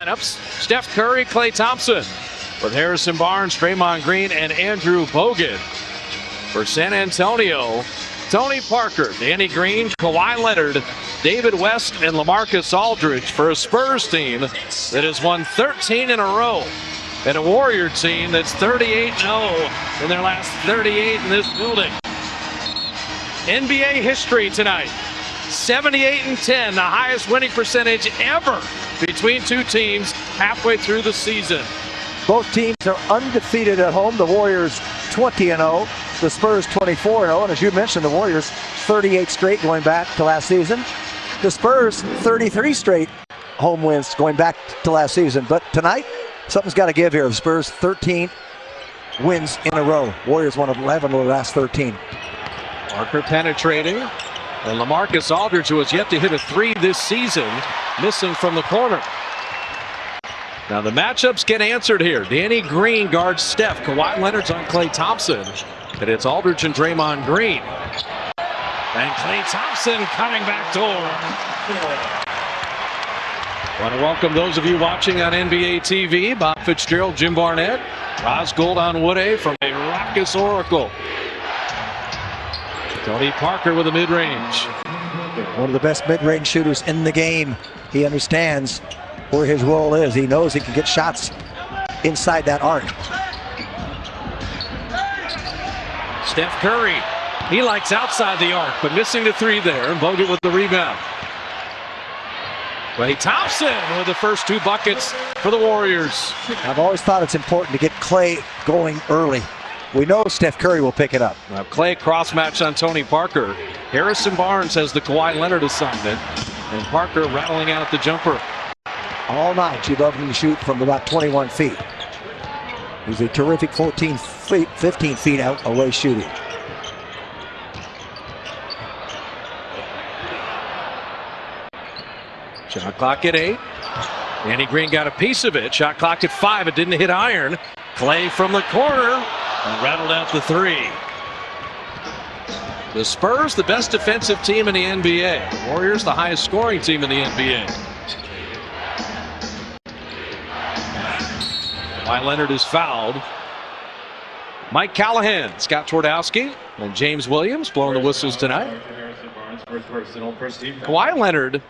Lineups: Steph Curry, Klay Thompson, with Harrison Barnes, Draymond Green, and Andrew Bogut. For San Antonio, Tony Parker, Danny Green, Kawhi Leonard, David West, and LaMarcus Aldridge. For a Spurs team that has won 13 in a row, and a Warrior team that's 38-0 in their last 38 in this building. NBA history tonight: 78-10, the highest winning percentage ever between two teams halfway through the season. Both teams are undefeated at home. The Warriors 20-0, the Spurs 24-0, and as you mentioned, the Warriors 38 straight going back to last season. The Spurs 33 straight home wins going back to last season. But tonight, something's got to give here. The Spurs 13 wins in a row. Warriors won 11 of the last 13. Parker penetrating, and LaMarcus Aldridge, who has yet to hit a three this season, missing from the corner. Now the matchups get answered here. Danny Green guards Steph. Kawhi Leonard's on Klay Thompson. And it's Aldridge and Draymond Green. And Klay Thompson coming back door. Want to welcome those of you watching on NBA TV. Bob Fitzgerald, Jim Barnett, Roz Gold on Wood from a raucous Oracle. Tony Parker with a mid-range. One of the best mid-range shooters in the game. He understands where his role is. He knows he can get shots inside that arc. Steph Curry, he likes outside the arc, but missing the three there, and Bogut with the rebound. Klay Thompson with the first two buckets for the Warriors. I've always thought it's important to get Klay going early. We know Steph Curry will pick it up. Now Klay cross-match on Tony Parker. Harrison Barnes has the Kawhi Leonard assignment, and Parker rattling out the jumper. All night, you'd love him to shoot from about 21 feet. He's a terrific 15 feet out away shooting. Shot clock at 8. Danny Green got a piece of it. Shot clock at 5. It didn't hit iron. Klay from the corner and rattled out the three. The Spurs, the best defensive team in the NBA. The Warriors, the highest scoring team in the NBA. Kawhi Leonard is fouled. Mike Callahan, Scott Twardowski, and James Williams blowing the whistles tonight. Kawhi Leonard,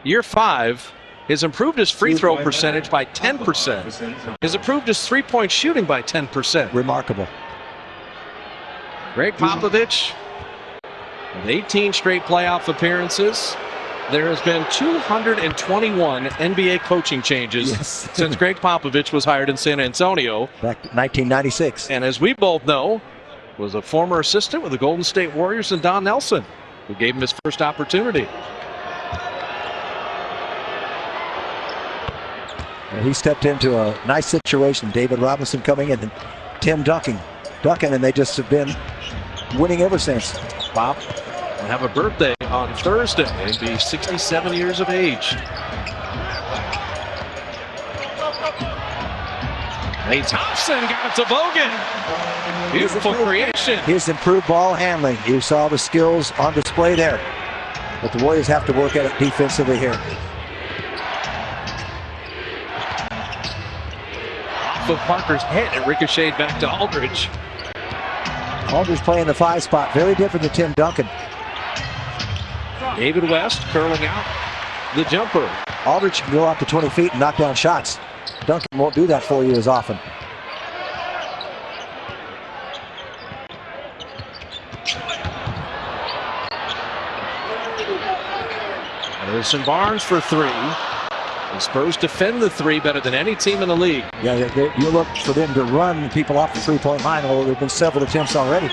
year 5, has improved his free throw percentage by 10%. Has improved his three-point shooting by 10%. Remarkable. Greg Popovich, with 18 straight playoff appearances. There has been 221 NBA coaching changes since Greg Popovich was hired in San Antonio. Back in 1996. And as we both know, was a former assistant with the Golden State Warriors and Don Nelson, who gave him his first opportunity. And he stepped into a nice situation. David Robinson coming in and Tim Duncan, and they just have been winning ever since. Bob will have a birthday on Thursday and be 67 years of age. Klay Thompson got it to Bogut. Beautiful creation. His improved ball handling. You saw the skills on display there. But the Warriors have to work at it defensively here. Off of Parker's head, it ricocheted back to Aldridge. Aldridge playing the 5 spot. Very different than Tim Duncan. David West curling out the jumper. Aldridge can go out to 20 feet and knock down shots. Duncan won't do that for you as often. Harrison Barnes for 3. The Spurs defend the 3 better than any team in the league. Yeah, you look for them to run people off the three-point line, although there have been several attempts already.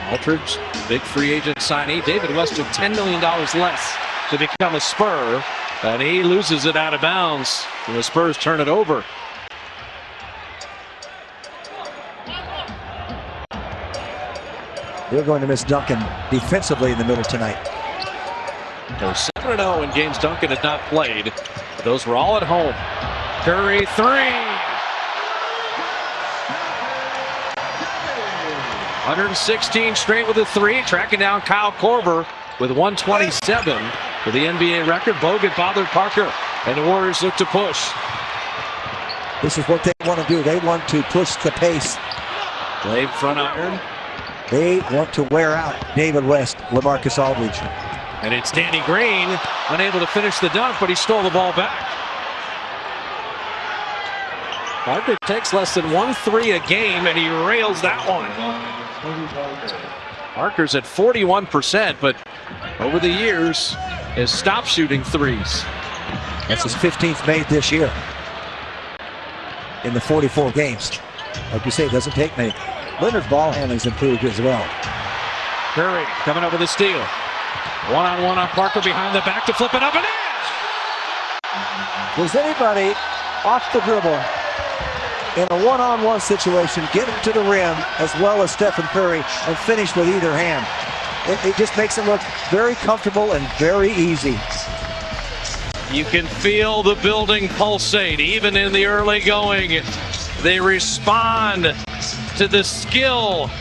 Aldridge, big free agent signee. David West took $10 million less to become a Spur, and he loses it out of bounds. And the Spurs turn it over. They're going to miss Duncan defensively in the middle tonight. They're 7-0 in games Duncan had not played. Those were all at home. Curry 3. 116 straight with a 3, tracking down Kyle Korver with 127 for the NBA record. Bogut bothered Parker, and the Warriors look to push. This is what they want to do. They want to push the pace. Lay front iron. They want to wear out David West, LaMarcus Aldridge. And it's Danny Green, unable to finish the dunk, but he stole the ball back. Parker takes less than 1-3 a game, and he rails that one. Parker's at 41%, but over the years has stopped shooting threes. That's his 15th made this year in the 44 games. Like you say, it doesn't take many. Leonard's ball handling's improved as well. Curry coming up with a steal. One-on-one on Parker behind the back to flip it up and in. Does anybody off the dribble in a one-on-one situation get to the rim as well as Steph and Curry and finish with either hand? It just makes it look very comfortable and very easy. You can feel the building pulsate even in the early going. They respond to the skill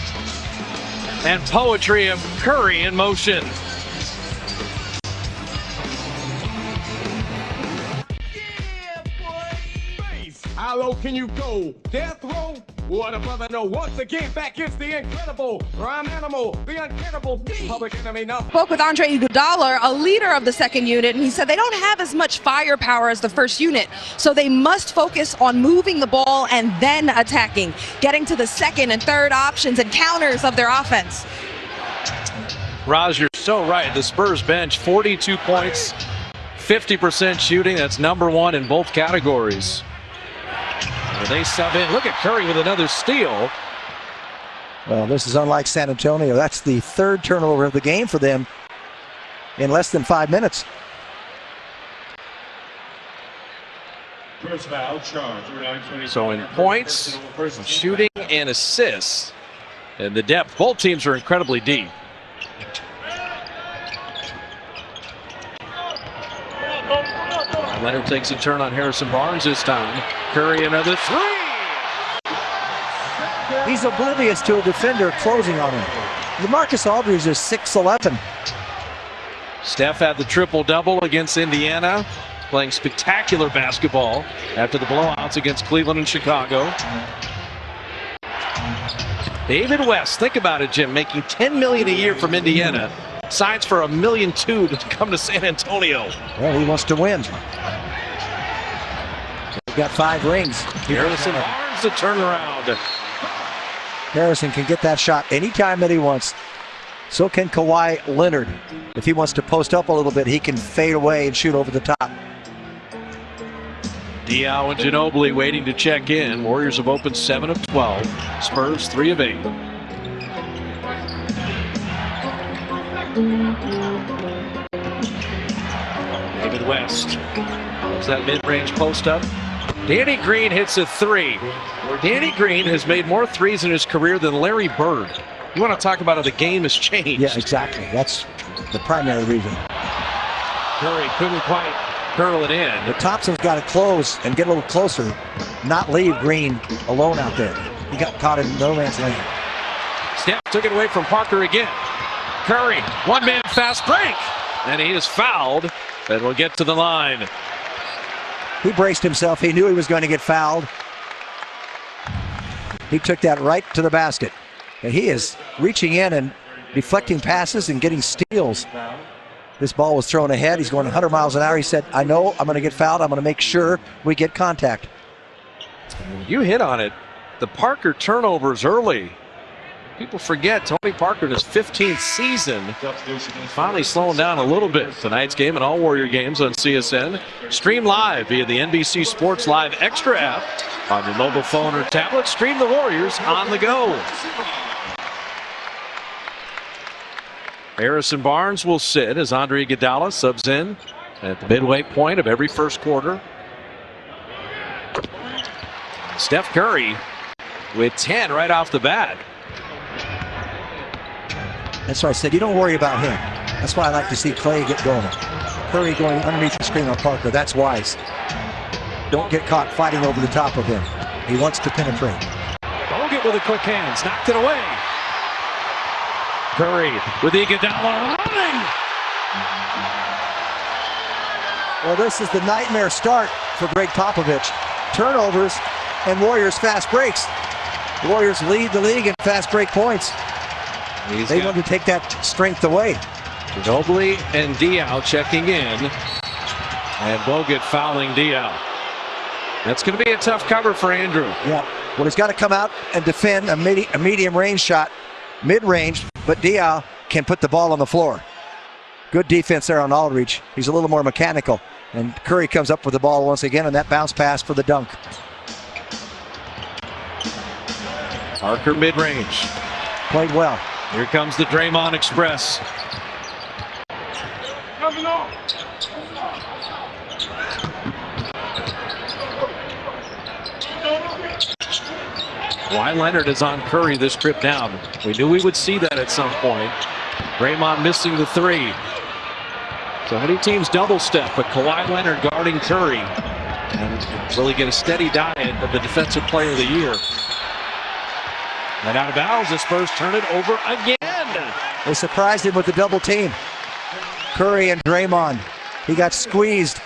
and poetry of Curry in motion. How low can you go? Death row? What a brother know. Once again, back is the incredible rhyme animal, the uncannibal public enemy. Now Spoke with Andre Iguodala, a leader of the second unit, and he said they don't have as much firepower as the first unit, so they must focus on moving the ball and then attacking, getting to the second and third options and counters of their offense. Raj, you're so right. The Spurs bench, 42 points, 50% shooting. That's number one in both categories. They sub in. Look at Curry with another steal. Well, this is unlike San Antonio. That's the third turnover of the game for them in less than 5 minutes. First foul, charge. So in points, shooting, and assists, and the depth, both teams are incredibly deep. Leonard takes a turn on Harrison Barnes this time. Curry another three. He's oblivious to a defender closing on him. LaMarcus Aldridge is 6'11". Steph had the triple-double against Indiana, playing spectacular basketball after the blowouts against Cleveland and Chicago. David West, think about it, Jim, making $10 million a year from Indiana. Signs for $1.2 million to come to San Antonio. Well, he wants to win. He's got 5 rings. Harrison Barnes the turnaround. Harrison can get that shot anytime that he wants. So can Kawhi Leonard. If he wants to post up a little bit, he can fade away and shoot over the top. Diaw and Ginobili waiting to check in. Warriors have opened 7 of 12. Spurs 3 of 8. David West. Was that mid-range post-up? Danny Green hits a 3. Danny Green has made more threes in his career than Larry Bird. You want to talk about how the game has changed. Yeah, exactly. That's the primary reason. Curry couldn't quite curl it in. But Thompson's got to close and get a little closer, not leave Green alone out there. He got caught in no man's land. Steph took it away from Parker again. Curry, one-man fast break. And he is fouled and will get to the line. He braced himself. He knew he was going to get fouled. He took that right to the basket. And he is reaching in and deflecting passes and getting steals. This ball was thrown ahead. He's going 100 miles an hour. He said, I know I'm going to get fouled. I'm going to make sure we get contact. You hit on it. The Parker turnovers early. People forget Tony Parker in his 15th season. Finally slowing down a little bit. Tonight's game and all Warrior games on CSN. Stream live via the NBC Sports Live Extra app on your mobile phone or tablet. Stream the Warriors on the go. Harrison Barnes will sit as Andre Iguodala subs in at the midway point of every first quarter. Steph Curry with 10 right off the bat. That's why I said, you don't worry about him. That's why I like to see Clay get going. Curry going underneath the screen on Parker. That's wise. Don't get caught fighting over the top of him. He wants to penetrate. Bogut with the quick hands. Knocked it away. Curry with Iguodala running. Well, this is the nightmare start for Greg Popovich. turnovers and Warriors fast breaks. The Warriors lead the league in fast break points. They want to take that strength away. Ginobili and Diaw checking in. And Bogut fouling Diaw. That's going to be a tough cover for Andrew. Yeah. Well, he's got to come out and defend a medium range shot, mid-range, but Diaw can put the ball on the floor. Good defense there on Aldridge. He's a little more mechanical. And Curry comes up with the ball once again, and that bounce pass for the dunk. Parker mid-range. Played well. Here comes the Draymond Express. Kawhi Leonard is on Curry this trip down. We knew we would see that at some point. Draymond missing the three. So many teams double step, but Kawhi Leonard guarding Curry and really get a steady diet of the defensive player of the year. And out of bounds, the Spurs turn it over again. They surprised him with the double team. Curry and Draymond. He got squeezed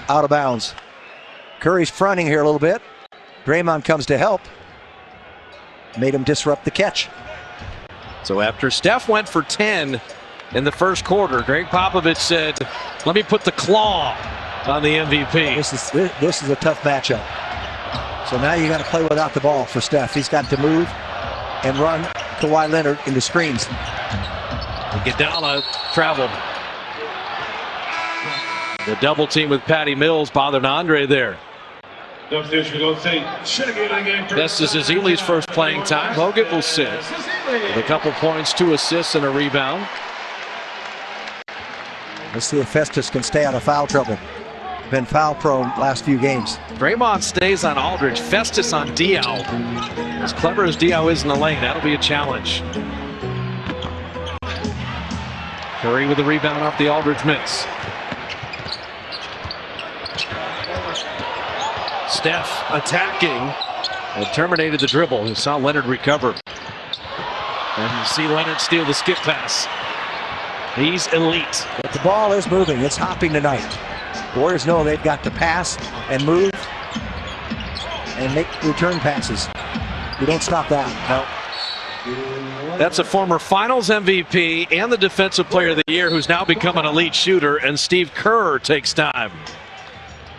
out of bounds. Curry's fronting here a little bit. Draymond comes to help. Made him disrupt the catch. So after Steph went for 10 in the first quarter, Greg Popovich said, let me put the claw on the MVP. This is a tough matchup. So now you got to play without the ball for Steph. He's got to move and run Kawhi Leonard into screens. Iguodala traveled. The double team with Patty Mills bothered Andre there. This is Ezeli's first playing time. Bogut will sit with a couple points, 2 assists, and a rebound. Let's see if Festus can stay out of foul trouble. Been foul prone last few games. Draymond stays on Aldridge. Festus on Diaw. As clever as Diaw is in the lane, that'll be a challenge. Curry with the rebound off the Aldridge miss. Steph attacking and terminated the dribble. You saw Leonard recover. And you see Leonard steal the skip pass. He's elite. But the ball is moving. It's hopping tonight. The Warriors know they've got to pass and move and make return passes. You don't stop that. No. That's a former Finals MVP and the Defensive Player of the Year who's now become an elite shooter, and Steve Kerr takes time.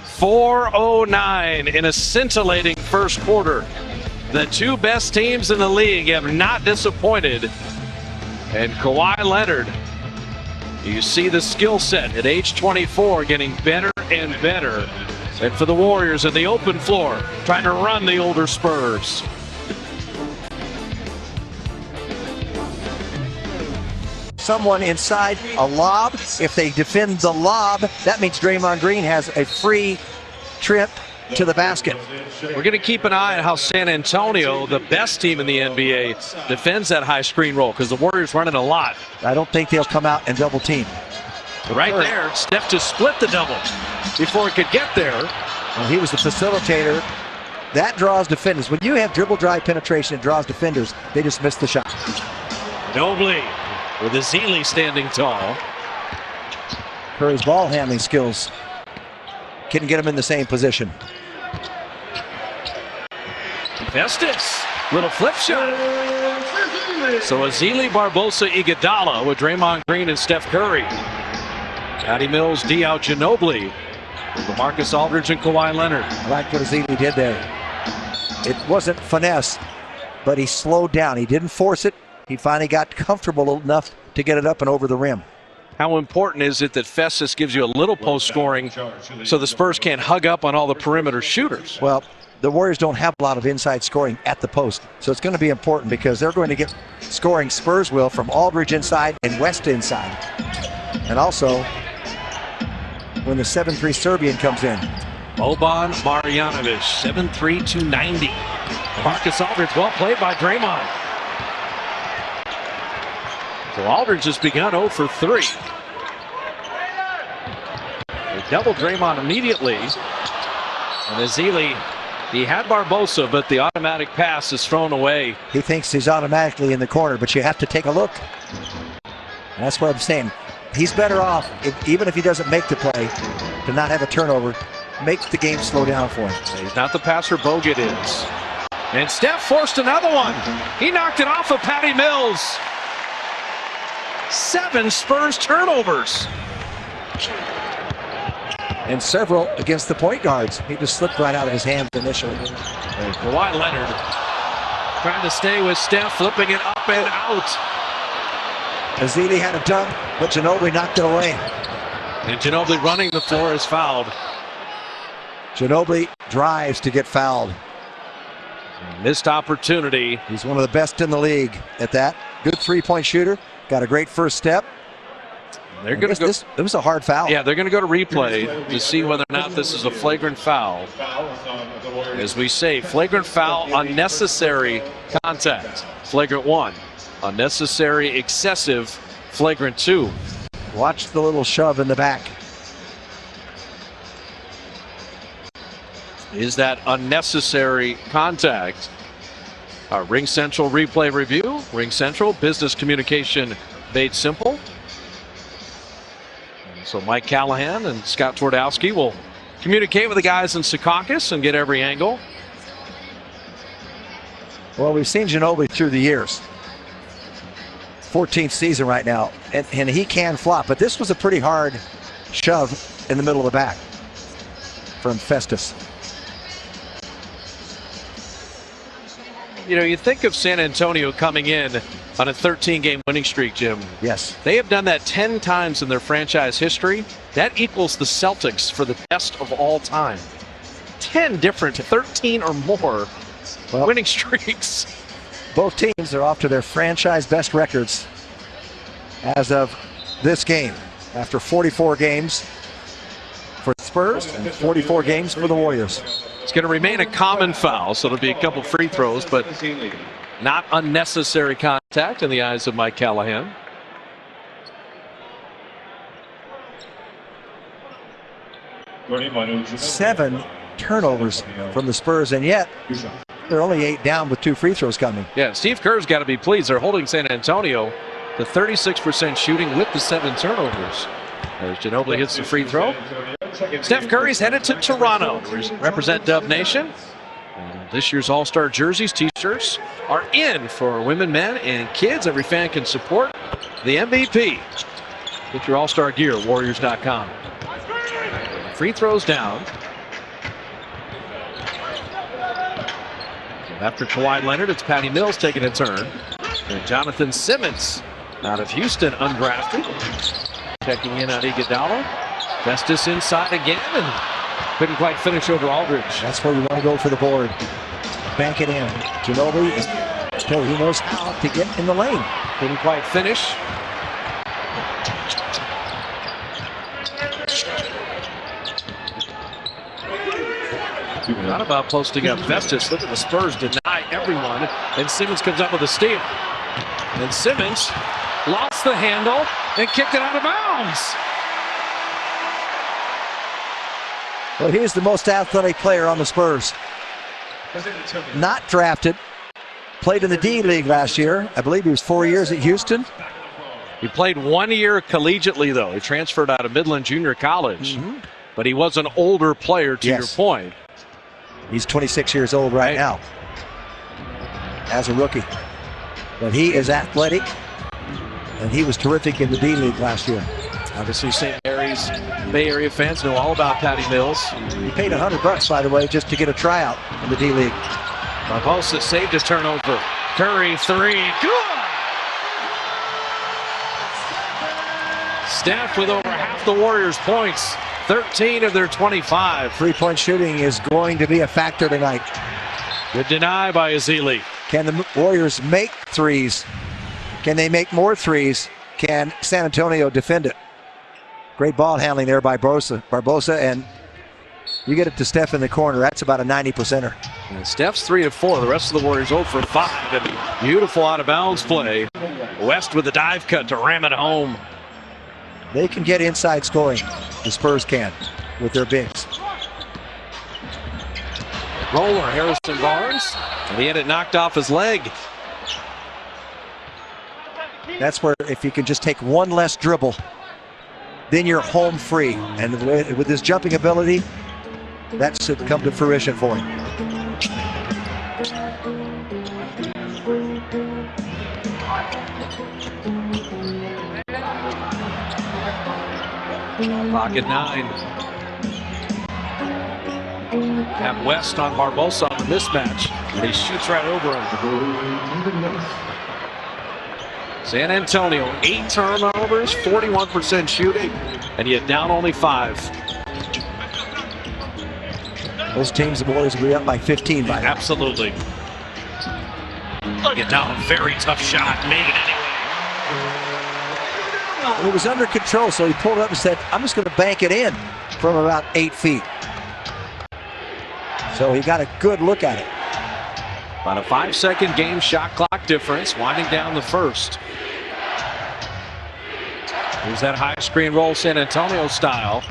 4:09 in a scintillating first quarter. The two best teams in the league have not disappointed. And Kawhi Leonard, you see the skill set at age 24 getting better and better. And for the Warriors in the open floor, trying to run the older Spurs. Someone inside a lob. If they defend the lob, that means Draymond Green has a free trip to the basket. We're going to keep an eye on how San Antonio, the best team in the NBA, defends that high screen roll, because the Warriors run it a lot. I don't think they'll come out and double team. Right there, Steph to split the double before it could get there. Well, he was the facilitator. That draws defenders. When you have dribble drive penetration, it draws defenders. They just missed the shot. Ginobili with Ezeli standing tall. Curry's ball handling skills couldn't get him in the same position. Festus, little flip shot. So Ezeli, Barbosa, Iguodala with Draymond Green and Steph Curry. Patty Mills, Diaw, Ginobili, LaMarcus Aldridge and Kawhi Leonard. I like what Ezeli did there. It wasn't finesse, but he slowed down. He didn't force it. He finally got comfortable enough to get it up and over the rim. How important is it that Festus gives you a little post scoring so the Spurs can't hug up on all the perimeter shooters? Well, the Warriors don't have a lot of inside scoring at the post, so it's going to be important because they're going to get scoring, Spurs will, from Aldridge inside and West inside. And also, when the 7-3 Serbian comes in. Boban Marjanovic, 7'3", 290. Marcus Aldridge, well played by Draymond. So Aldridge has begun 0 for 3. They doubled Draymond immediately. And Ezeli, he had Barbosa, but the automatic pass is thrown away. He thinks he's automatically in the corner, but you have to take a look. And that's what I'm saying. He's better off, even if he doesn't make the play, to not have a turnover make the game slow down for him. He's not the passer Bogut is. And Steph forced another one. He knocked it off of Patty Mills. 7 Spurs turnovers. And several against the point guards. He just slipped right out of his hands initially. And Kawhi Leonard trying to stay with Steph, flipping it up and out. Ezeli had a dunk, but Ginobili knocked it away. And Ginobili running the floor is fouled. Ginobili drives to get fouled. Missed opportunity. He's one of the best in the league at that. Good three-point shooter. Got a great first step. They're going to go. It was a hard foul. Yeah, they're going to go to replay to see whether or not this is a flagrant foul. As we say, flagrant foul, unnecessary contact. Flagrant 1. Unnecessary, excessive, flagrant 2. Watch the little shove in the back. Is that unnecessary contact? Ring Central replay review. Ring Central, business communication made simple. And so Mike Callahan and Scott Twardowski will communicate with the guys in Secaucus and get every angle. Well, we've seen Ginobili through the years. 14th season right now, and he can flop, but this was a pretty hard shove in the middle of the back from Festus. You know, you think of San Antonio coming in on a 13-game winning streak, Jim. Yes. They have done that 10 times in their franchise history. That equals the Celtics for the best of all time. 10 different 13 or more winning streaks. Both teams are off to their franchise best records as of this game. After 44 games for the Spurs and 44 games for the Warriors. It's going to remain a common foul, so it'll be a couple free throws, but not unnecessary contact in the eyes of Mike Callahan. Seven turnovers from the Spurs, and yet they're only 8 down with 2 free throws coming. Yeah, Steve Kerr's got to be pleased. They're holding San Antonio to 36% shooting with the 7 turnovers. As Ginobili hits the free throw. Steph Curry's headed to Toronto to represent Dub Nation. And this year's All-Star jerseys, t-shirts are in for women, men, and kids. Every fan can support the MVP. Get your All-Star gear at Warriors.com. Free throws down. After Kawhi Leonard, it's Patty Mills taking a turn. And Jonathan Simmons out of Houston, undrafted. Checking in on Iguodala. Festus inside again and couldn't quite finish over Aldridge. That's where we want to go for the board. Bank it in. Ginobili, he knows how to get in the lane. Couldn't quite finish. Not about posting up Festus. Look at the Spurs deny everyone. And Simmons comes up with a steal. And Simmons lost the handle and kicked it out of bounds. Well, he's the most athletic player on the Spurs. Not drafted. Played in the D-League last year. I believe he was 4 years at Houston. He played 1 year collegiately, though. He transferred out of Midland Junior College. But he was an older player, to your point. He's 26 years old right now as a rookie. But he is athletic, and he was terrific in the D-League last year. Obviously, St. Mary's Bay Area fans know all about Patty Mills. He paid $100, by the way, just to get a tryout in the D-League. Barbosa saved his turnover. Curry, 3. Good! Steph with over half the Warriors' points. 13 of their 25. Three-point shooting is going to be a factor tonight. Good deny by Ezeli. Can the Warriors make threes? Can they make more threes? Can San Antonio defend it? Great ball handling there by Barbosa, and you get it to Steph in the corner. That's about a 90%er. And Steph's 3 of 4. The rest of the Warriors 0 for 5. And beautiful out-of-bounds play. West with a dive cut to ram it home. They can get inside scoring. The Spurs can with their bigs. Roller, Harrison Barnes. And he had it knocked off his leg. That's where if you can just take one less dribble, then you're home free. And with his jumping ability, that should come to fruition for him. Clock at 9. Have West on Barbosa on the mismatch, and he shoots right over him. San Antonio, 8 turnovers, 41% shooting, and yet down only 5. Those teams, the Warriors will be up by 15 by now. Absolutely. Look at now, a very tough shot, made it anyway. It was under control, so he pulled it up and said, I'm just going to bank it in from about 8 feet. So he got a good look at it. About a 5-second game shot clock difference, winding down the first. Here's that high screen roll, San Antonio style.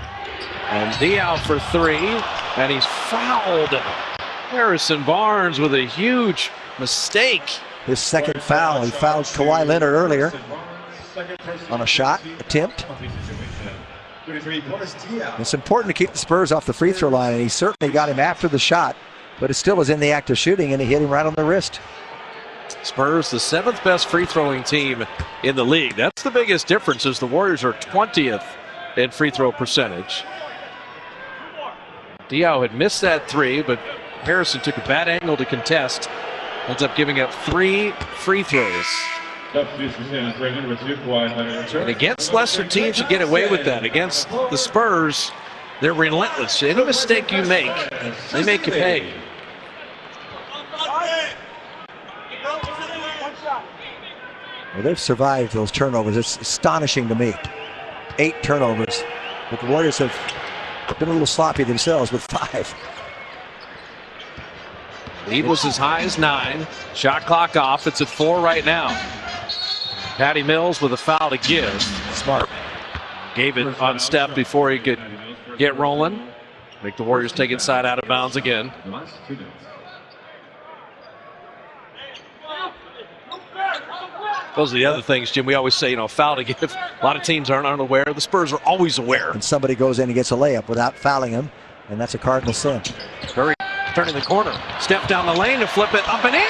And Diaw for 3, and he's fouled. Harrison Barnes with a huge mistake. His second foul. He fouled Kawhi Leonard earlier on a shot attempt. It's important to keep the Spurs off the free throw line, and he certainly got him after the shot, but it still was in the act of shooting, and he hit him right on the wrist. Spurs, the 7th best free throwing team in the league. That's the biggest difference, is the Warriors are 20th in free throw percentage. Diaw had missed that 3, but Harrison took a bad angle to contest. Ends up giving up 3 free throws. And against lesser teams, you get away with that. Against the Spurs, they're relentless. Any mistake you make, they make you pay. Well, they've survived those turnovers. It's astonishing to me. 8 turnovers. But the Warriors have been a little sloppy themselves with 5. Lead was as high as 9. Shot clock off. It's at 4 right now. Patty Mills with a foul to give. Smart. Gave it on Steph before he could get rolling. Make the Warriors take it side out of bounds again. Those are the other things, Jim. We always say, foul to give. A lot of teams aren't unaware. The Spurs are always aware. And somebody goes in and gets a layup without fouling him, and that's a cardinal sin. Curry turning the corner. Step down the lane to flip it up and in.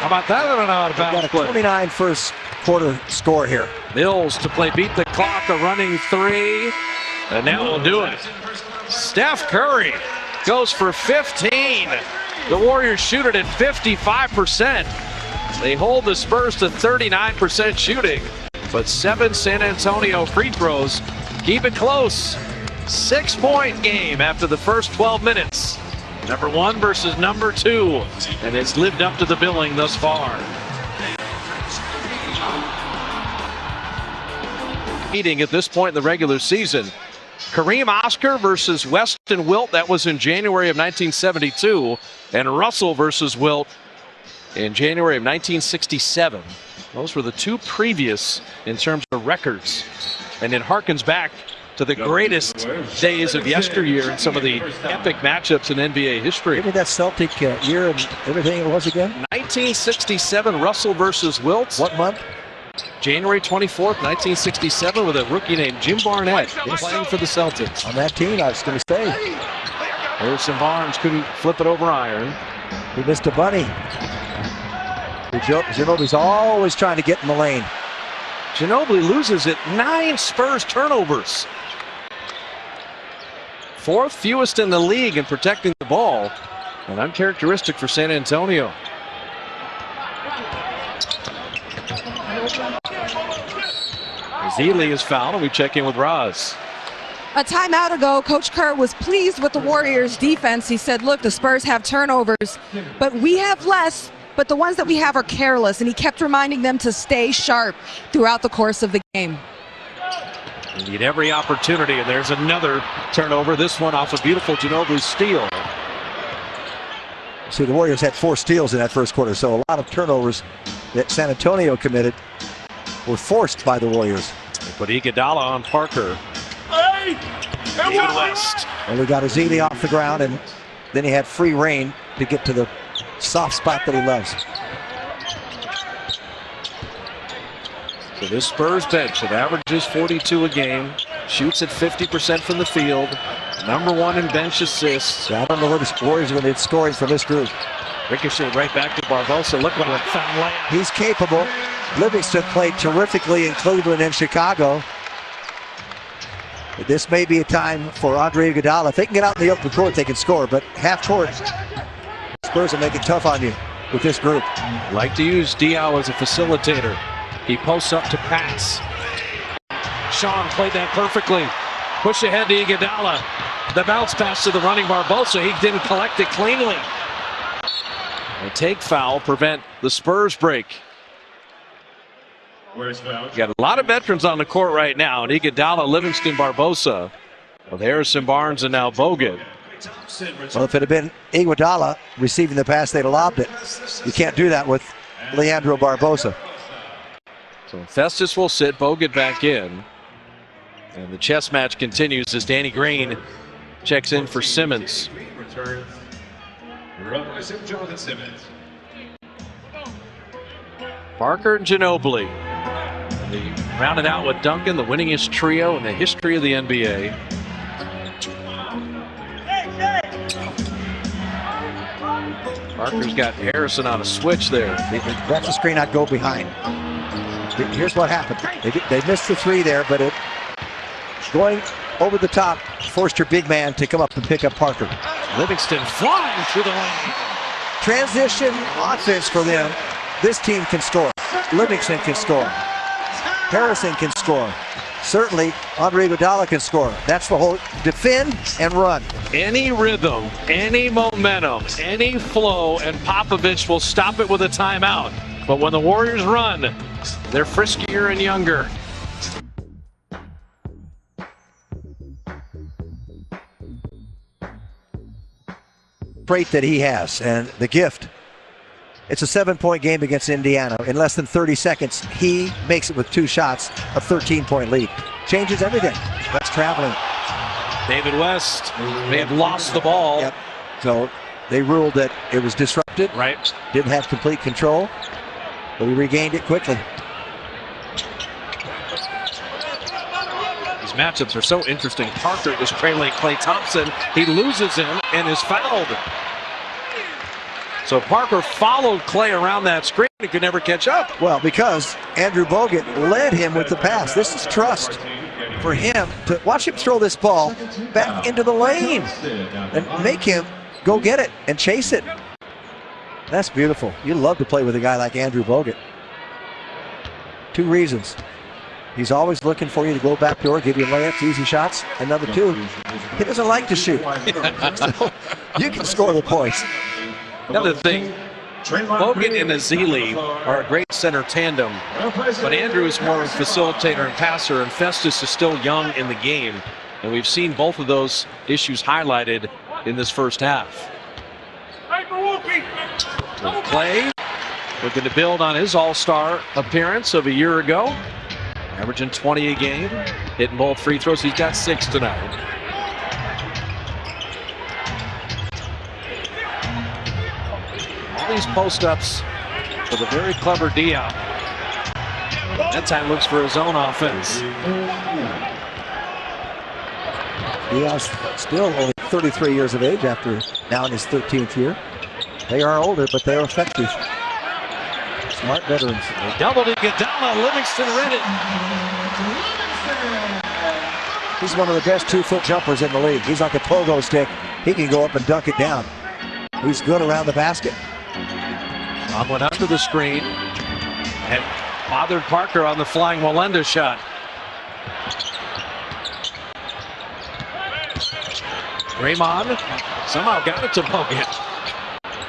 How about that on an out of bounds play? 29 first quarter score here. Mills to play beat the clock, a running 3. And now we'll do it. Steph Curry goes for 15. The Warriors shoot it at 55%. They hold the Spurs to 39% shooting, but 7 San Antonio free throws keep it close. 6-point game after the first 12 minutes. Number 1 versus number 2, and it's lived up to the billing thus far. Meeting at this point in the regular season. Kareem Oscar versus Weston Wilt, that was in January of 1972, and Russell versus Wilt in January of 1967. Those were the 2 previous in terms of records, and it harkens back to the greatest days of yesteryear and some of the epic matchups in NBA history. Give me that Celtic year and everything it was again. 1967, Russell versus Wilt. What month? January 24th, 1967, with a rookie named Jim Barnett playing for the Celtics. On that team, I was going to say. Harrison Barnes couldn't flip it over iron. He missed a bunny. Ginobili's always trying to get in the lane. Ginobili loses it. 9 Spurs turnovers. 4th fewest in the league in protecting the ball, and uncharacteristic for San Antonio. Zealy is fouled, and we check in with Roz. A timeout ago, Coach Kerr was pleased with the Warriors' defense. He said, look, the Spurs have turnovers, but we have less, but the ones that we have are careless. And he kept reminding them to stay sharp throughout the course of the game. They need every opportunity, and there's another turnover. This one off a beautiful Ginobili steal. See, the Warriors had 4 steals in that first quarter, so a lot of turnovers that San Antonio committed were forced by the Warriors. They put Iguodala on Parker. David West. And we got Zealy off the ground, and then he had free reign to get to the soft spot that he loves. So this Spurs bench that averages 42 a game, Shoots at 50% from the field. #1 in bench assists. I don't know where the Warriors are going to get scoring from this group. Ricochet right back to Barbosa. Look what I found. He's capable. Livingston played terrifically in Cleveland and Chicago. But this may be a time for Andre Iguodala. If they can get out in the open court, they can score. But half court, Spurs will make it tough on you with this group. Like to use Diaw as a facilitator. He posts up to pass. Sean played that perfectly. Push ahead to Iguodala. The bounce pass to the running Barbosa. He didn't collect it cleanly. A take foul prevent the Spurs break. You got a lot of veterans on the court right now. And Iguodala, Livingston, Barbosa. With Harrison Barnes and now Bogut. Well, if it had been Iguodala receiving the pass, they'd have lobbed it. You can't do that with Leandro Barbosa. So Festus will sit, Bogut back in. And the chess match continues as Danny Green checks in for Simmons. Parker and Ginobili. They rounded out with Duncan, the winningest trio in the history of the NBA. Parker's got Harrison on a switch there. That's a screen I'd go behind. Here's what happened. They missed the three there, but it going over the top forced your big man to come up and pick up Parker. Livingston flying through the lane. Transition offense for them. This team can score. Livingston can score. Harrison can score. Certainly, Andre Iguodala can score. That's the whole defend and run. Any rhythm, any momentum, any flow, and Popovich will stop it with a timeout. But when the Warriors run, they're friskier and younger. Trait that he has, and the gift. It's a 7-point game against Indiana. In less than 30 seconds, he makes it with 2 shots, a 13-point lead. Changes everything. That's traveling. David West may have lost the ball. Yep. So they ruled that it was disrupted. Right. Didn't have complete control, but he regained it quickly. These matchups are so interesting. Parker is trailing Klay Thompson. He loses him and is fouled. So Parker followed Klay around that screen and could never catch up. Well, because Andrew Bogut led him with the pass. This is trust for him to watch him throw this ball back into the lane and make him go get it and chase it. That's beautiful. You love to play with a guy like Andrew Bogut. 2 reasons. He's always looking for you to go back door, give you layups, easy shots. And number 2, he doesn't like to shoot. So you can score the points. Another thing, Bogut and Azili are a great center tandem, but Andrew is more of a facilitator and passer, and Festus is still young in the game. And we've seen both of those issues highlighted in this first half. With Klay looking to build on his all-star appearance of a year ago, averaging 20 a game, hitting both free throws. He's got 6 tonight. These post-ups for the very clever Diaw. That time looks for his own offense. Diaw's still only 33 years of age after now in his 13th year. They are older, but they're effective. Smart veterans. They doubled Iguodala. Livingston read it. He's one of the best 2-foot jumpers in the league. He's like a pogo stick. He can go up and dunk it down. He's good around the basket. Went under the screen and bothered Parker on the flying Melendez shot. Draymond somehow got it to Bogut.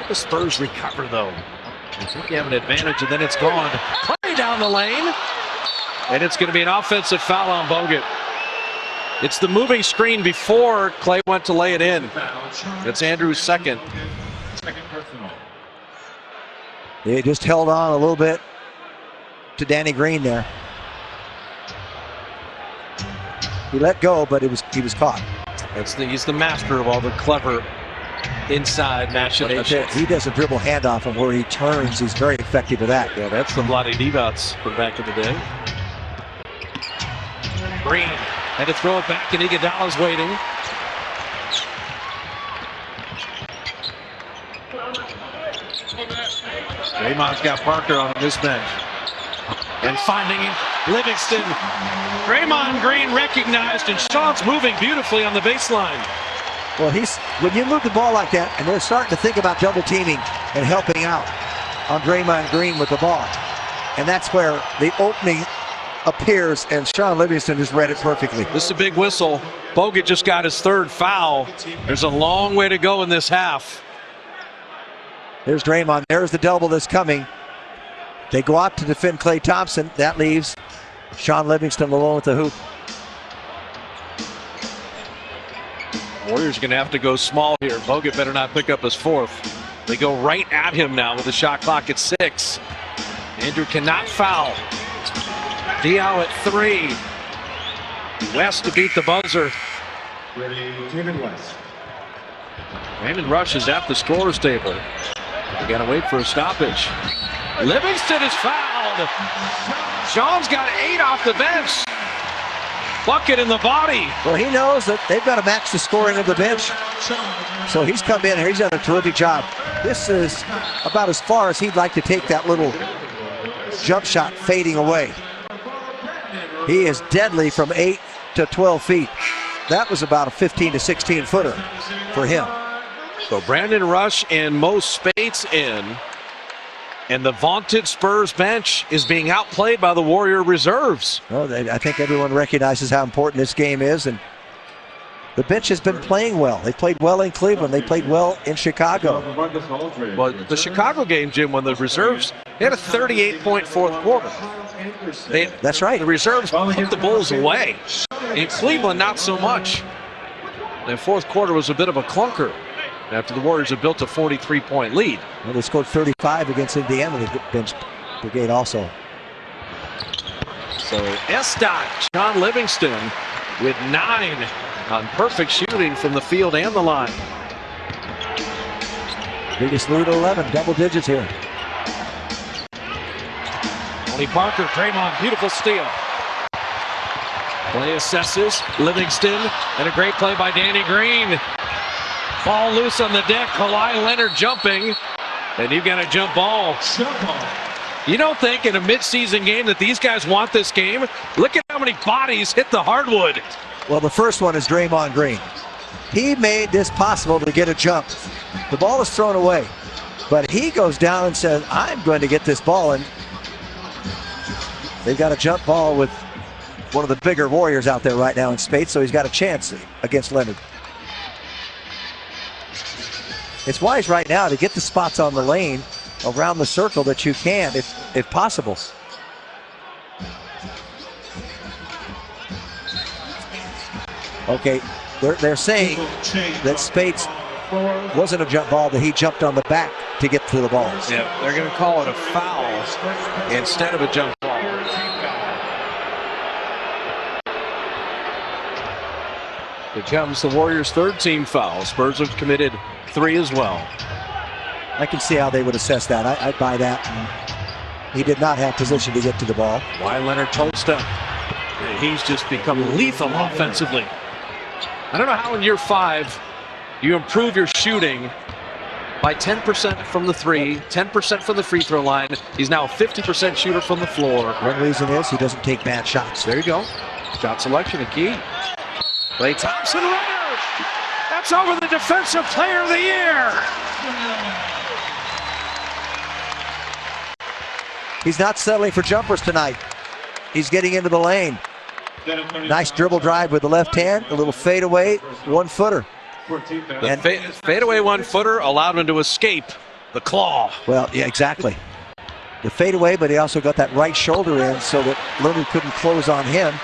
The Spurs recover though. I think you have an advantage and then it's gone. Klay down the lane. And it's going to be an offensive foul on Bogut. It's the moving screen before Klay went to lay it in. It's Andrew's second. Second personal. They just held on a little bit to Danny Green there. He let go, but he was caught. He's the master of all the clever inside machinations. He does a dribble handoff, and where he turns, he's very effective at that. Yeah, that's the Vlade Divac from back in the day. Green Had to throw it back, and Iguodala's waiting. Draymond's got Parker on this bench. And finding Livingston. Draymond Green recognized, and Sean's moving beautifully on the baseline. Well, when you move the ball like that, and they're starting to think about double teaming and helping out on Draymond Green with the ball. And that's where the opening appears, and Sean Livingston just read it perfectly. This is a big whistle. Bogut just got his third foul. There's a long way to go in this half. There's Draymond. There's the double that's coming. They go out to defend Klay Thompson. That leaves Sean Livingston alone with the hoop. Warriors are going to have to go small here. Bogut better not pick up his fourth. They go right at him now with the shot clock at 6. Andrew cannot foul. Diaw at 3. West to beat the buzzer. Ready, David West. Brandon Rush is at the scorer's table. We got to wait for a stoppage. Livingston is fouled. Sean's got 8 off the bench. Bucket in the body. Well, he knows that they've got to match the scoring of the bench. So he's come in here. He's done a terrific job. This is about as far as he'd like to take that little jump shot fading away. He is deadly from 8 to 12 feet. That was about a 15 to 16 footer for him. So Brandon Rush and Mo Spates in. And the vaunted Spurs bench is being outplayed by the Warrior reserves. Well, I think everyone recognizes how important this game is, and the bench has been playing well. They played well in Cleveland. They played well in Chicago. Well, the Chicago game, Jim, when the reserves, they had a 38-point fourth quarter. That's right. The reserves put the Bulls away. In Cleveland, not so much. The fourth quarter was a bit of a clunker after the Warriors have built a 43-point lead. Well, they scored 35 against Indiana, the bench brigade also. So S-Dot, Sean Livingston with 9 on perfect shooting from the field and the line. Biggest lead at 11, double digits here. Tony Parker, Draymond, beautiful steal. Play assesses, Livingston, and a great play by Danny Green. Ball loose on the deck, Kawhi Leonard jumping, and you've got a jump ball. You don't think in a midseason game that these guys want this game? Look at how many bodies hit the hardwood. Well, the first one is Draymond Green. He made this possible to get a jump. The ball is thrown away, but he goes down and says, I'm going to get this ball, and they've got a jump ball with one of the bigger Warriors out there right now in Spates, so he's got a chance against Leonard. It's wise right now to get the spots on the lane around the circle that you can, if possible. Okay, they're saying that Spates wasn't a jump ball, that he jumped on the back to get to the ball. Yeah, they're going to call it a foul instead of a jump ball. It comes the Warriors' third team foul. Spurs have committed 3 as well. I can see how they would assess that. I'd buy that. And he did not have position to get to the ball. Kawhi Leonard post up. He's just become lethal offensively. I don't know how in year 5 you improve your shooting by 10% from the 3, 10% from the free throw line. He's now a 50% shooter from the floor. One reason is he doesn't take bad shots. There you go. Shot selection, a key. Klay Thompson runner. That's over the Defensive Player of the Year. He's not settling for jumpers tonight. He's getting into the lane. Nice dribble drive with the left hand, a little fadeaway, 1-footer. The fadeaway 1-footer allowed him to escape the claw. Well, yeah, exactly. The fadeaway, but he also got that right shoulder in so that Leonard couldn't close on him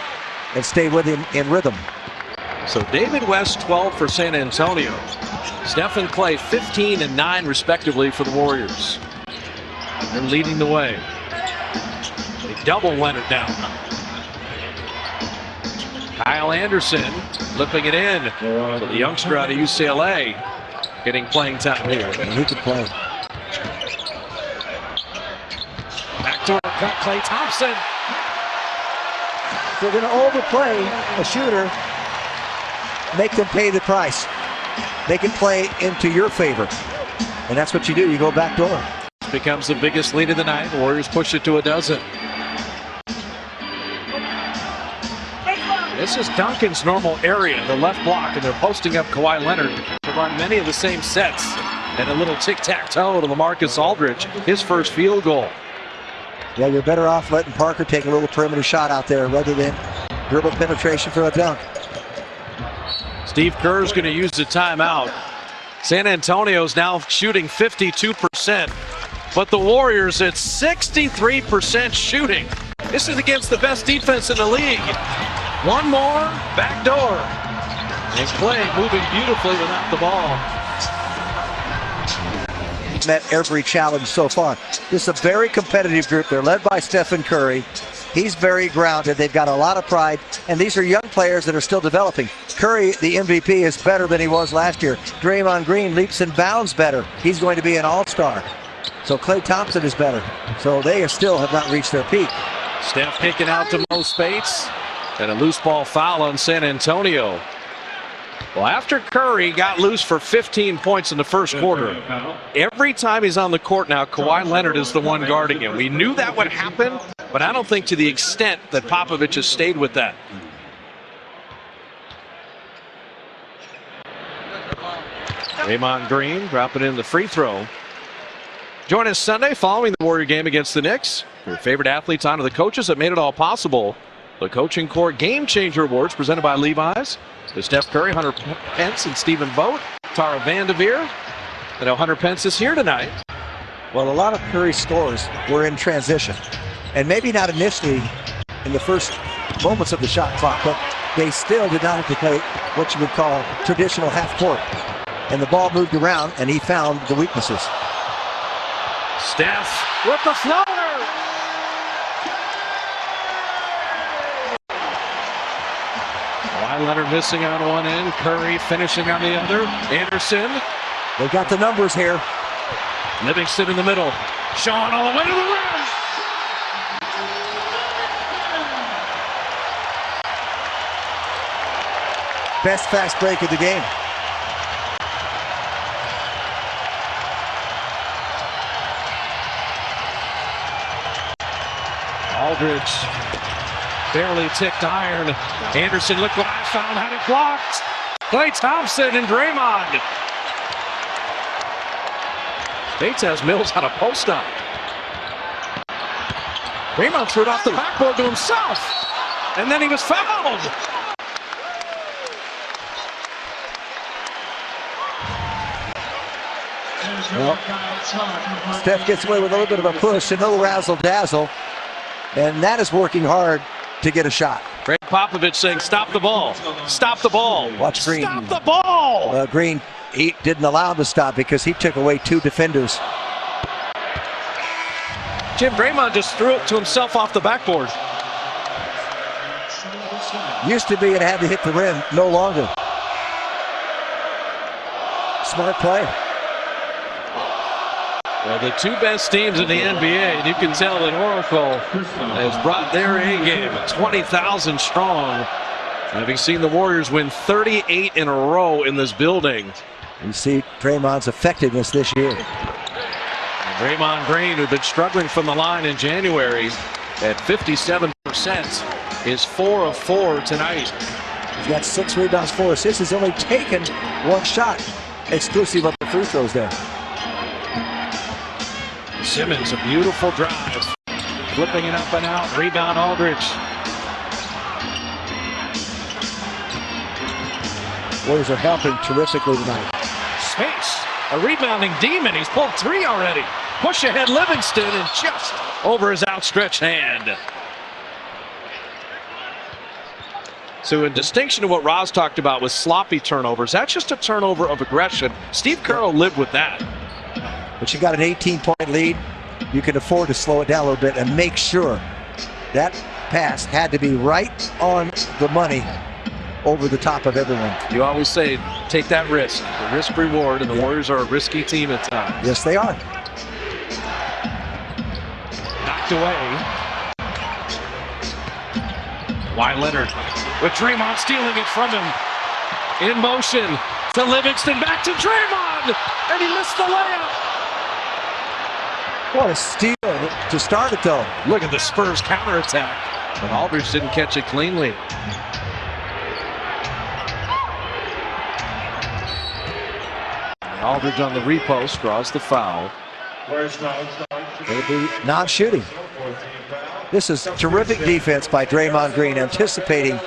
and stay with him in rhythm. So David West 12 for San Antonio. Steph and Klay 15 and 9 respectively for the Warriors. They're leading the way. They double Leonard down. Kyle Anderson flipping it in for the youngster out of UCLA, getting playing time here. And he can play. Backdoor cut, Klay Thompson. If they're going to overplay a shooter, make them pay the price. Make it play into your favor. And that's what you do. You go back door. Becomes the biggest lead of the night. The Warriors push it to a dozen. This is Duncan's normal area, the left block, and they're posting up Kawhi Leonard to run many of the same sets. And a little tic-tac-toe to LaMarcus Aldridge, his first field goal. Yeah, you're better off letting Parker take a little perimeter shot out there rather than dribble penetration for a dunk. Steve Kerr's going to use the timeout. San Antonio's now shooting 52%, but the Warriors at 63% shooting. This is against the best defense in the league. One more, back door. And Clay moving beautifully without the ball. Met every challenge so far. This is a very competitive group. They're led by Stephen Curry. He's very grounded. They've got a lot of pride, and these are young players that are still developing. Curry, the MVP, is better than he was last year. Draymond Green leaps and bounds better. He's going to be an all-star. So Klay Thompson is better. So they still have not reached their peak. Steph kicking out to Mo Spates, and a loose ball foul on San Antonio. Well, after Curry got loose for 15 points in the first quarter, every time he's on the court now, Kawhi Leonard is the one guarding him. We knew that would happen, but I don't think to the extent that Popovich has stayed with that. Draymond Green dropping in the free throw. Join us Sunday following the Warrior game against the Knicks. Your favorite athletes honor the coaches that made it all possible. The Coaching Core Game Changer Awards presented by Levi's. To Steph Curry, Hunter Pence, and Stephen Vogt, Tara Vanderveer. I know Hunter Pence is here tonight. Well, a lot of Curry scores were in transition. And maybe not initially in the first moments of the shot clock, but they still did not have to play what you would call traditional half court. And the ball moved around, and he found the weaknesses. Steph with the floater. Kawhi Leonard missing on one end, Curry finishing on the other. Anderson. They got the numbers here. Livingston in the middle. Sean all the way to the rim. Best fast break of the game. Aldridge barely ticked iron. Anderson, look what I found, had it blocked. Klay Thompson and Draymond. Bates has Mills on a post up. Draymond threw it off the backboard to himself. And then he was fouled. Well, Steph gets away with a little bit of a push and no razzle-dazzle. And that is working hard to get a shot. Greg Popovich saying, stop the ball. Stop the ball. Watch Green. Stop the ball. Green, he didn't allow him to stop because he took away two defenders. Jim, Draymond just threw it to himself off the backboard. Used to be it had to hit the rim, no longer. Smart play. Well, the two best teams in the NBA, and you can tell that Oracle has brought their A game, 20,000 strong. Having seen the Warriors win 38 in a row in this building. You see Draymond's effectiveness this year. Draymond Green, who'd been struggling from the line in January at 57%, is 4 of 4 tonight. He's got 6 rebounds, 4 assists. He's only taken 1 shot, exclusive of the free throws there. Simmons, a beautiful drive. Flipping it up and out. Rebound Aldridge. Warriors are helping terrifically tonight. Space. A rebounding demon. He's pulled 3 already. Push ahead Livingston and just over his outstretched hand. So in distinction to what Roz talked about with sloppy turnovers, that's just a turnover of aggression. Steve Kerr will live with that. But you got an 18-point lead. You can afford to slow it down a little bit and make sure that pass had to be right on the money over the top of everyone. You always say, take that risk. The risk reward, and the Warriors are a risky team at times. Yes, they are. Knocked away. Kawhi Leonard with Draymond stealing it from him. In motion to Livingston, back to Draymond, and he missed the layup. What a steal to start it, though. Look at the Spurs counterattack, but Aldridge didn't catch it cleanly. Aldridge on the repost draws the foul. It'll be non-shooting. This is terrific defense by Draymond Green, anticipating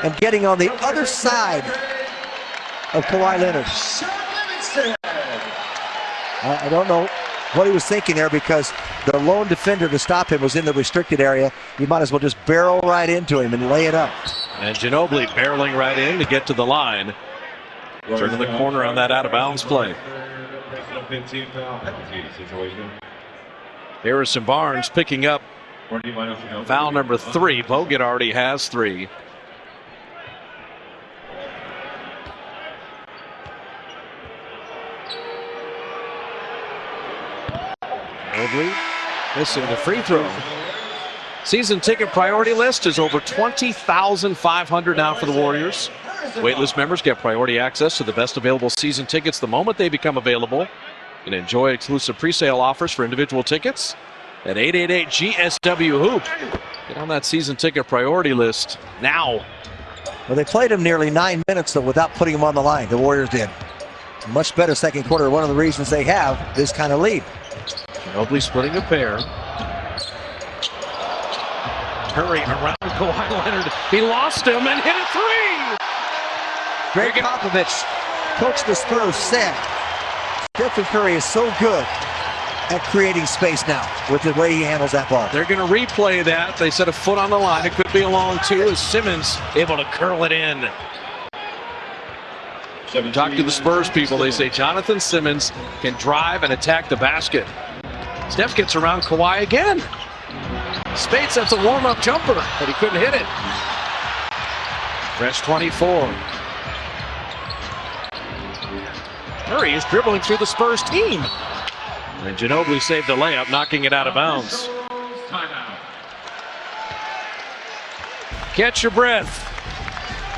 and getting on the other side of Kawhi Leonard. I don't know what he was thinking there, because the lone defender to stop him was in the restricted area. You might as well just barrel right into him and lay it up. And Ginobili barreling right in to get to the line. Turning the corner on that out-of-bounds play. Harrison Barnes picking up foul number 3. Bogut already has 3. Mobley missing the free throw. Season ticket priority list is over 20,500 now for the Warriors. Waitlist members get priority access to the best available season tickets the moment they become available, and enjoy exclusive presale offers for individual tickets at 888-GSW-HOOP. Get on that season ticket priority list now. Well, they played him nearly 9 minutes, though, without putting him on the line. The Warriors did. Much better second quarter. One of the reasons they have this kind of lead. Ginobili splitting a pair. Curry around Kawhi Leonard. He lost him and hit a 3. Greg Popovich, coach of the Spurs, said Stephen Curry is so good at creating space now with the way he handles that ball. They're going to replay that. They said a foot on the line. It could be a long 2 as Simmons able to curl it in. Talk to the Spurs people. They say Jonathan Simmons can drive and attack the basket. Steph gets around Kawhi again. Spade sets a warm-up jumper, but he couldn't hit it. Fresh 24. Curry is dribbling through the Spurs team. And Ginobili saved the layup, knocking it out of bounds. Catch your breath.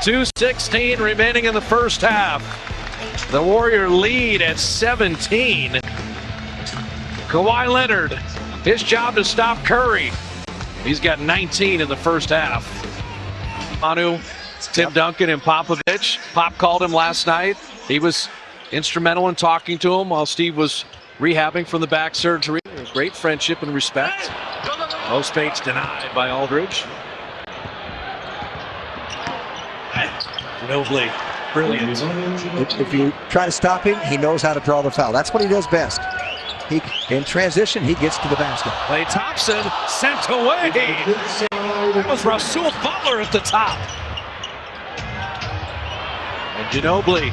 2:16 remaining in the first half. The Warrior lead at 17. Kawhi Leonard, his job to stop Curry. He's got 19 in the first half. Manu, Tim Duncan, and Popovich. Pop called him last night. He was instrumental in talking to him while Steve was rehabbing from the back surgery. Great friendship and respect. Most Spades denied by Aldridge. Ginobili, brilliant. If you try to stop him, he knows how to draw the foul. That's what he does best. In transition, he gets to the basket. Klay Thompson sent away. That was Rasul Butler at the top. And Ginobili,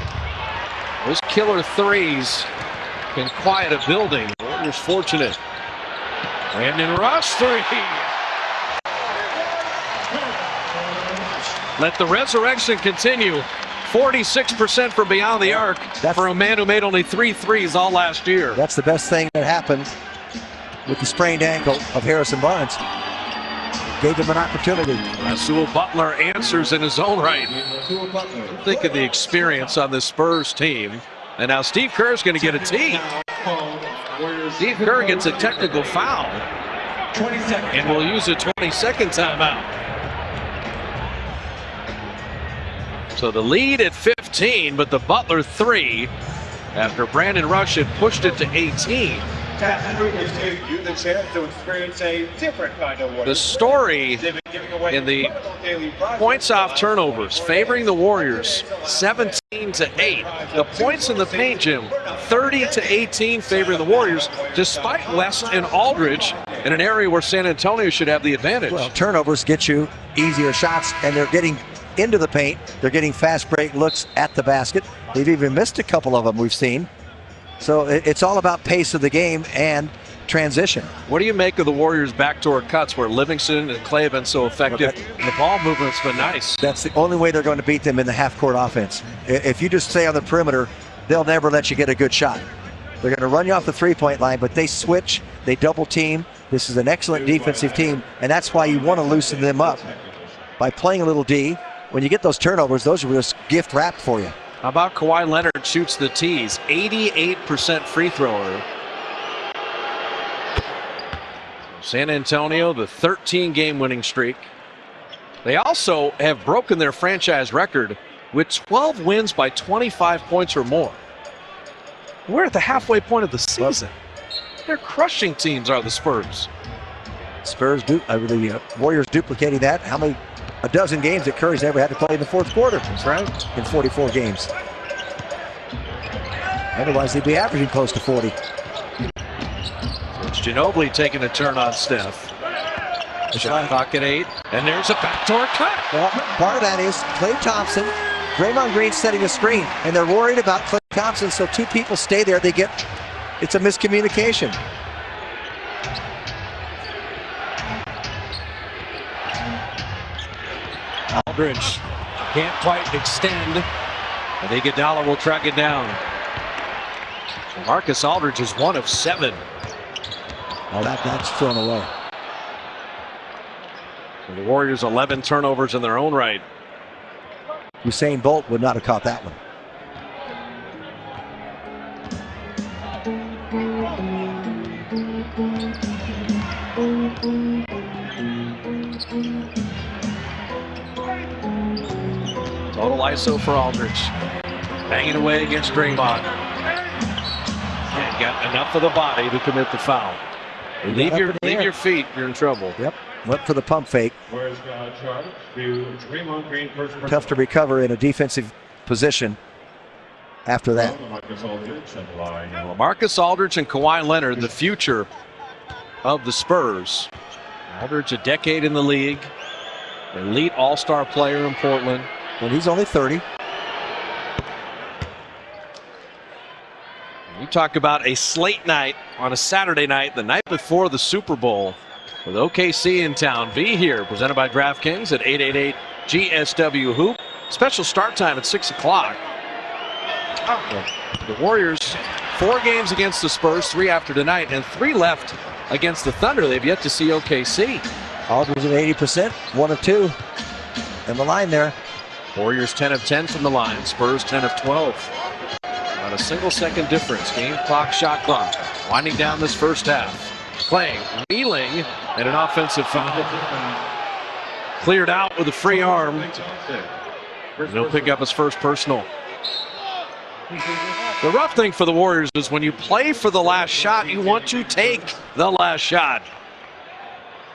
those killer 3s can quiet a building. Warriors fortunate. Brandon Rush 3. Let the resurrection continue. 46% from beyond the arc for a man who made only 3 threes all last year. That's the best thing that happened with the sprained ankle of Harrison Barnes. Gave him an opportunity. Rasul Butler answers in his own right. Think of the experience on this Spurs team. And now Steve Kerr is going to get a tee. Steve Kerr gets a technical foul. And will use a 20-second timeout. So the lead at 15, but the Butler 3 after Brandon Rush had pushed it to 18. The story in the points off turnovers favoring the Warriors, 17-8. The points in the paint, Jim, 30-18 favoring the Warriors, despite West and Aldridge in an area where San Antonio should have the advantage. Well, turnovers get you easier shots, and they're getting into the paint. They're getting fast break looks at the basket. They've even missed a couple of them we've seen. So it's all about pace of the game and transition. What do you make of the Warriors' backdoor cuts where Livingston and Klay have been so effective? The ball movement's been nice. That's the only way they're going to beat them in the half-court offense. If you just stay on the perimeter, they'll never let you get a good shot. They're going to run you off the three-point line, but they switch, they double team. This is an excellent defensive team, and that's why you want to loosen them up. by playing a little D. When you get those turnovers, those are just gift wrapped for you. How about Kawhi Leonard shoots the tees? 88% free thrower. San Antonio, the 13-game winning streak. They also have broken their franchise record with 12 wins by 25 points or more. We're at the halfway point of the season. They're crushing teams, are the Spurs. The Warriors duplicating that. How many? A dozen games that Curry's ever had to play in the fourth quarter. That's right. In 44 games. Otherwise, they'd be averaging close to 40. It's Ginobili taking a turn on Steph. Shot clock at 8, and there's a backdoor cut. Well, part of that is Klay Thompson, Draymond Green setting a screen, and they're worried about Klay Thompson, so two people stay there. It's a miscommunication. Aldridge can't quite extend. I think Iguodala will track it down. Marcus Aldridge is 1 of 7. Oh, that's thrown away. The Warriors 11 turnovers in their own right. Usain Bolt would not have caught that one. Total ISO for Aldridge. Banging away against Draymond. And got enough of the body to commit the foul. Leave your feet, you're in trouble. Yep. Went for the pump fake. Tough to recover in a defensive position after that. Marcus Aldridge and Kawhi Leonard, the future of the Spurs. Aldridge, a decade in the league, elite all-star player in Portland. Well, he's only 30. You talk about a slate night on a Saturday night, the night before the Super Bowl, with OKC in town. Be here, presented by DraftKings at 888 GSW Hoop. Special start time at 6 o'clock. The Warriors, 4 games against the Spurs, 3 after tonight, and 3 left against the Thunder. They've yet to see OKC. Aldridge at 80%, 1 of 2. And the line there. Warriors 10 of 10 from the line. Spurs 10 of 12. Not a single second difference. Game clock, shot clock. Winding down this first half. Klay kneeling and an offensive foul. Cleared out with a free arm. He'll pick up his first personal. The rough thing for the Warriors is when you play for the last shot, you want to take the last shot.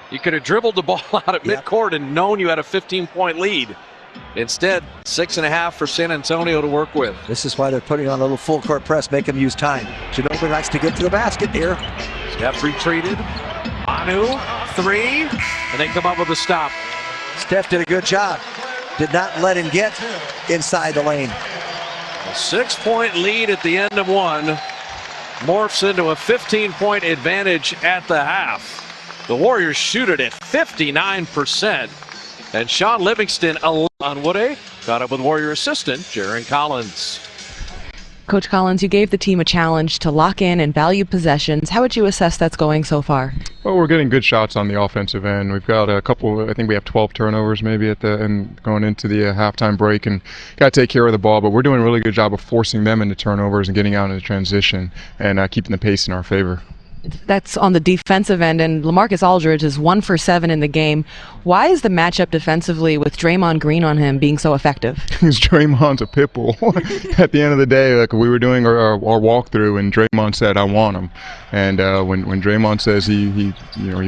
You could have dribbled the ball out at midcourt and known you had a 15-point lead. Instead, 6.5 for San Antonio to work with. This is why they're putting on a little full court press, make them use time. Ginobili likes to get to the basket here. Steph retreated. Manu, 3, and they come up with a stop. Steph did a good job. Did not let him get inside the lane. A 6-point lead at the end of 1 morphs into a 15-point advantage at the half. The Warriors shoot it at 59%. And Sean Livingston on Woody caught up with Warrior assistant Jaron Collins. Coach Collins, you gave the team a challenge to lock in and value possessions. How would you assess that's going so far? Well, we're getting good shots on the offensive end. We've got a couple, I think we have 12 turnovers maybe at the end going into the halftime break, and got to take care of the ball, but we're doing a really good job of forcing them into turnovers and getting out into transition and keeping the pace in our favor. That's on the defensive end, and LaMarcus Aldridge is 1 for 7 in the game. Why is the matchup defensively with Draymond Green on him being so effective? Because Draymond's a pit bull. At the end of the day, like we were doing our walkthrough, and Draymond said, "I want him." And when Draymond says he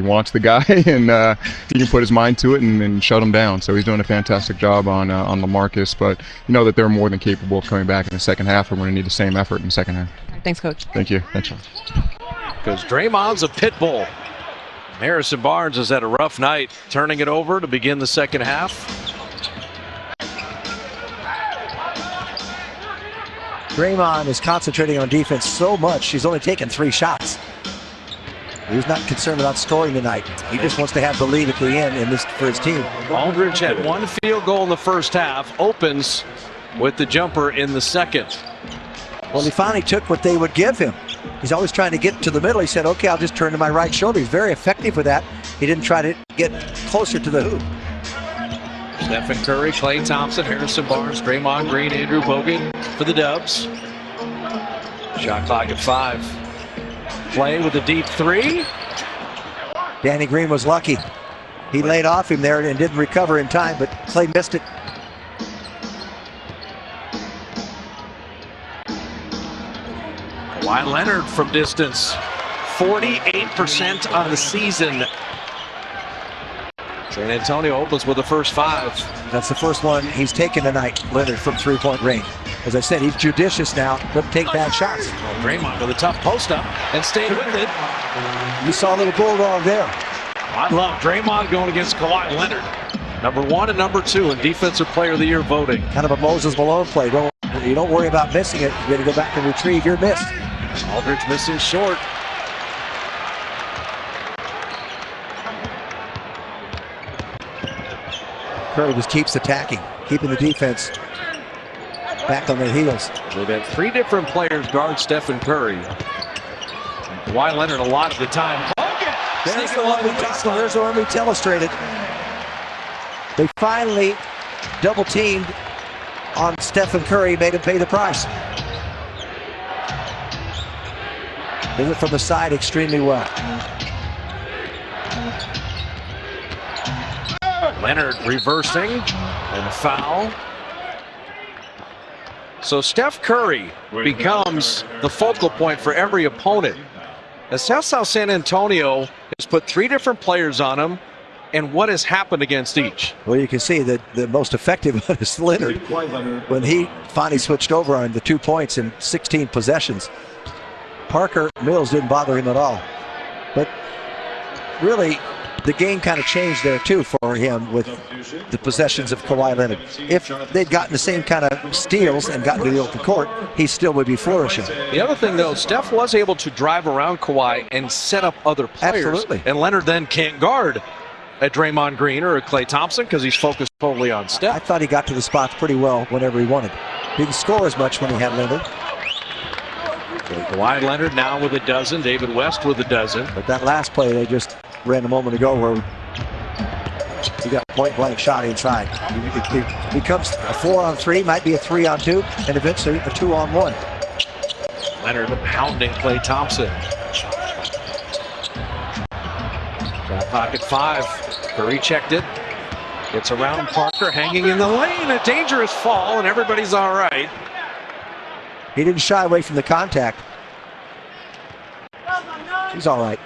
wants the guy, and he can put his mind to it and shut him down. So he's doing a fantastic job on LaMarcus. But you know that they're more than capable of coming back in the second half, and we're going to need the same effort in the second half. Thanks, Coach. Thank you. Thanks, Sean. Because Draymond's a pit bull. Harrison Barnes has had a rough night turning it over to begin the second half. Draymond is concentrating on defense so much, he's only taken 3 shots. He's not concerned about scoring tonight. He just wants to have the lead at the end in this for his team. Aldridge had 1 field goal in the first half, opens with the jumper in the second. Well, he finally took what they would give him. He's always trying to get to the middle. He said, okay, I'll just turn to my right shoulder. He's very effective with that. He didn't try to get closer to the hoop. Stephen Curry, Klay Thompson, Harrison Barnes, Draymond Green, Andrew Bogut for the Dubs. Shot clock at 5. Klay with a deep 3. Danny Green was lucky. He laid off him there and didn't recover in time, but Klay missed it. Kawhi Leonard from distance, 48% on the season. San Antonio opens with the first 5. That's the first one he's taken tonight, Leonard, from three-point range. As I said, he's judicious now, doesn't take bad shots. Well, Draymond with a tough post-up and stayed with it. You saw a little bulldog there. I love Draymond going against Kawhi Leonard. Number 1 and number 2 in Defensive Player of the Year voting. Kind of a Moses Malone play. You don't worry about missing it. You're going to go back and retrieve your miss. Aldridge missing short. Curry just keeps attacking, keeping the defense back on their heels. They've had 3 different players guard Stephen Curry. And Kawhi Leonard a lot of the time. There's the one we talked about. There's the one we illustrated. They finally double teamed on Stephen Curry, made him pay the price. Did it from the side extremely well. Leonard reversing and a foul. So Steph Curry becomes the focal point for every opponent. That's how San Antonio has put 3 different players on him, and what has happened against each. Well, you can see that the most effective one is Leonard. When he finally switched over on the 2 points in 16 possessions, Parker Mills didn't bother him at all. But really, the game kind of changed there too for him with the possessions of Kawhi Leonard. If they'd gotten the same kind of steals and gotten to the open court, he still would be flourishing. The other thing, though, Steph was able to drive around Kawhi and set up other players. Absolutely. And Leonard then can't guard at Draymond Green or at Klay Thompson because he's focused totally on Steph. I thought he got to the spots pretty well whenever he wanted. Didn't score as much when he had Leonard. So Kawhi Leonard now with a dozen, David West with a dozen. But that last play they just ran a moment ago where he got point-blank shot inside. It becomes a 4-on-3, might be a 3-on-2, and eventually a 2-on-1. Leonard pounding Klay Thompson. Shot pocket 5. Curry checked it. Gets around Parker, hanging in the lane. A dangerous fall, and everybody's all right. He didn't shy away from the contact. He's all right.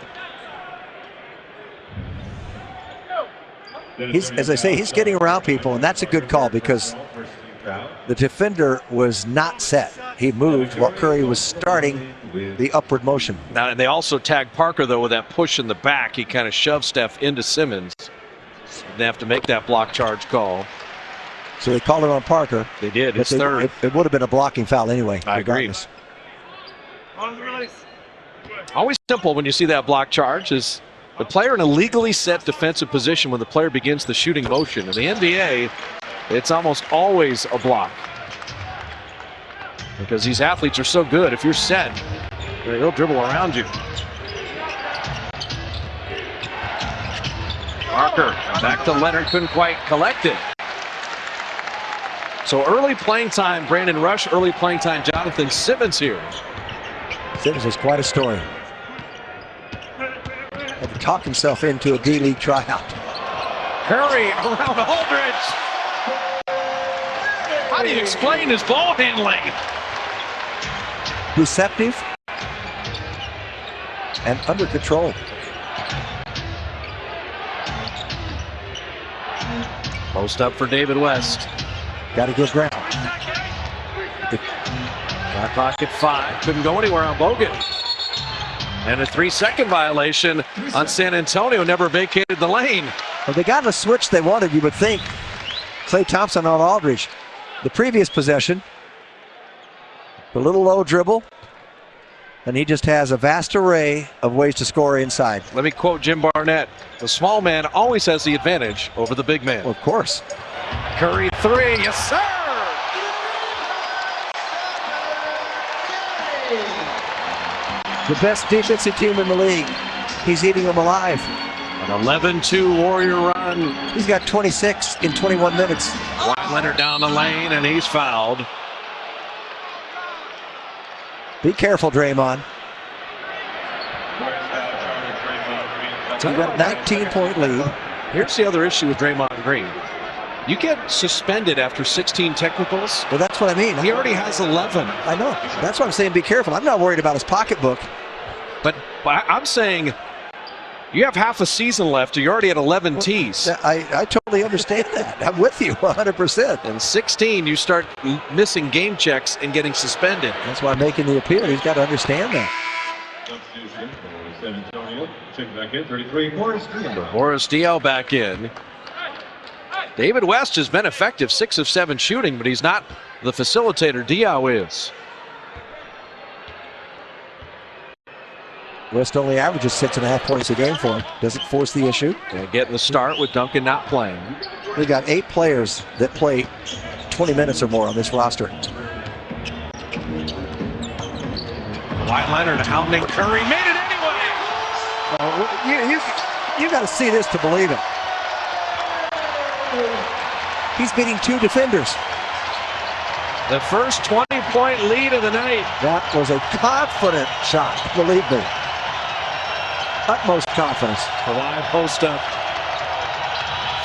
As I say, he's getting around people, and that's a good call because the defender was not set. He moved while Curry was starting the upward motion. Now, and they also tagged Parker, though, with that push in the back. He kind of shoved Steph into Simmons. They have to make that block charge call. So they called it on Parker. They did. It's third. It would have been a blocking foul anyway. I regardless. agree. Always simple when you see that block charge is the player in a legally set defensive position when the player begins the shooting motion. In the NBA, it's almost always a block. Because these athletes are so good. If you're set, they'll dribble around you. Parker back to Leonard, couldn't quite collect it. So early playing time, Brandon Rush. Early playing time, Jonathan Simmons here. Simmons was quite a story. Had to talk himself into a D-League tryout. Curry around Aldridge. How do you explain his ball handling? Receptive and under control. Post up for David West. Got to give ground. Shot pocket 5. Couldn't go anywhere on Bogut. And a 3-second violation on San Antonio. Never vacated the lane. Well, they got a switch they wanted, you would think. Klay Thompson on Aldridge. The previous possession. The little low dribble. And he just has a vast array of ways to score inside. Let me quote Jim Barnett. The small man always has the advantage over the big man. Well, of course. Curry 3, yes sir! The best defensive team in the league. He's eating them alive. An 11-2 Warrior run. He's got 26 in 21 minutes. Kawhi Leonard down the lane, and he's fouled. Be careful, Draymond. So you got a 19-point lead. Here's the other issue with Draymond Green. You get suspended after 16 technicals. Well, that's what I mean. He already has 11. I know. That's why I'm saying be careful. I'm not worried about his pocketbook. But I'm saying you have half a season left. You're already at 11 Ts. I totally understand that. I'm with you 100%. And 16, you start missing game checks and getting suspended. That's why I'm making the appeal. He's got to understand that. San Antonio, check back in, 33, Boris Diaw. Boris Diaw back in. David West has been effective, 6 of 7 shooting, but he's not the facilitator Diaw is. West only averages 6.5 points a game for him. Doesn't force the issue. And getting the start with Duncan not playing. We've got 8 players that play 20 minutes or more on this roster. Kawhi Leonard hounding Curry, made it anyway. You got to see this to believe it. He's beating 2 defenders. The first 20-point lead of the night. That was a confident shot, believe me. Utmost confidence. Kawhi post up.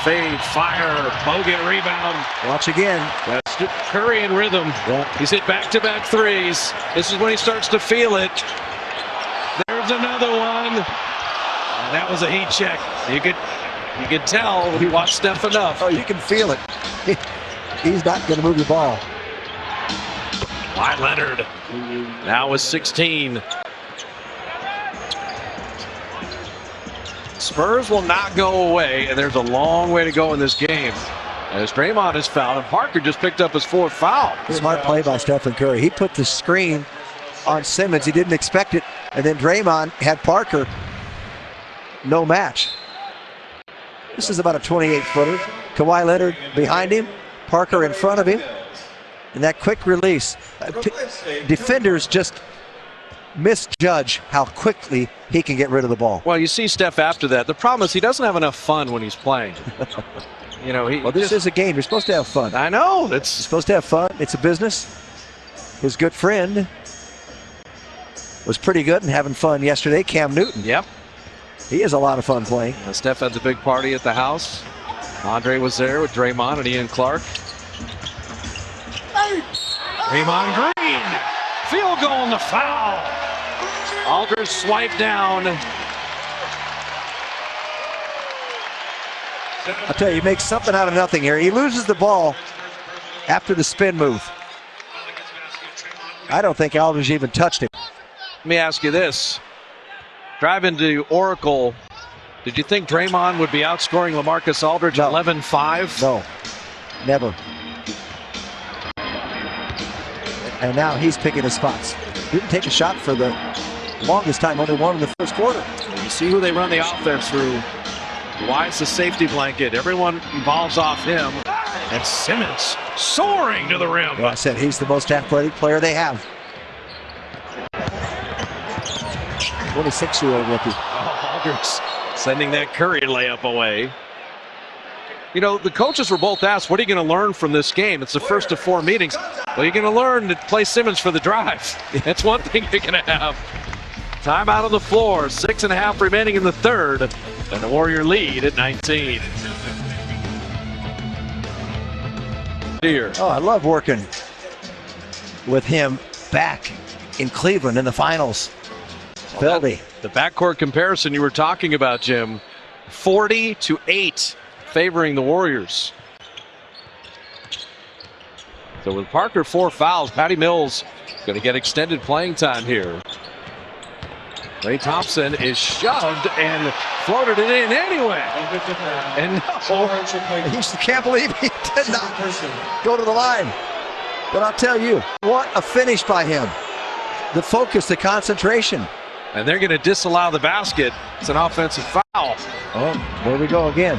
Fade, fire, Bogut rebound. Watch again. That's Curry in rhythm. Yeah. He's hit back-to-back threes. This is when he starts to feel it. There's another one. And that was a heat check. You could tell he watched Steph enough. Oh, you can feel it. He's not going to move the ball. Kawhi Leonard now with 16. Spurs will not go away, and there's a long way to go in this game. As Draymond is fouled, and Parker just picked up his 4th foul. Smart play by Stephen Curry. He put the screen on Simmons. He didn't expect it, and then Draymond had Parker no match. This is about a 28-footer. Kawhi Leonard behind him, Parker in front of him, and that quick release. Defenders just misjudge how quickly he can get rid of the ball. Well, you see Steph after that. The problem is he doesn't have enough fun when he's playing. You know, well, this is a game. You're supposed to have fun. I know. You're supposed to have fun. It's a business. His good friend was pretty good and having fun yesterday, Cam Newton. Yep. He has a lot of fun playing. Steph had the big party at the house. Andre was there with Draymond and Ian Clark. Draymond Green. Field goal and the foul. Aldridge swipe down. I'll tell you, he makes something out of nothing here. He loses the ball after the spin move. I don't think Aldridge even touched him. Let me ask you this. Driving to Oracle, did you think Draymond would be outscoring LaMarcus Aldridge 11-5? No, never. And now he's picking his spots. Didn't take a shot for the longest time, only one in the first quarter. You see who they run the offense through. Why it's the safety blanket. Everyone involves off him. And Simmons soaring to the rim. Well, I said he's the most athletic player they have. 26-year-old rookie. Aldridge sending that Curry layup away. You know, the coaches were both asked, what are you going to learn from this game? It's the first of 4 meetings. Well, you're going to learn to play Simmons for the drive. That's one thing you're going to have. Timeout on the floor, 6.5 remaining in the third. And the Warrior lead at 19. Here. Oh, I love working with him back in Cleveland in the finals. Feldy. The backcourt comparison you were talking about, Jim, 40-8 favoring the Warriors. So with Parker 4 fouls, Patty Mills going to get extended playing time here. Klay Thompson is shoved and floated it in anyway. And I just can't believe he did not go to the line. But I'll tell you, what a finish by him. The focus, the concentration. And they're going to disallow the basket. It's an offensive foul. Oh, there we go again.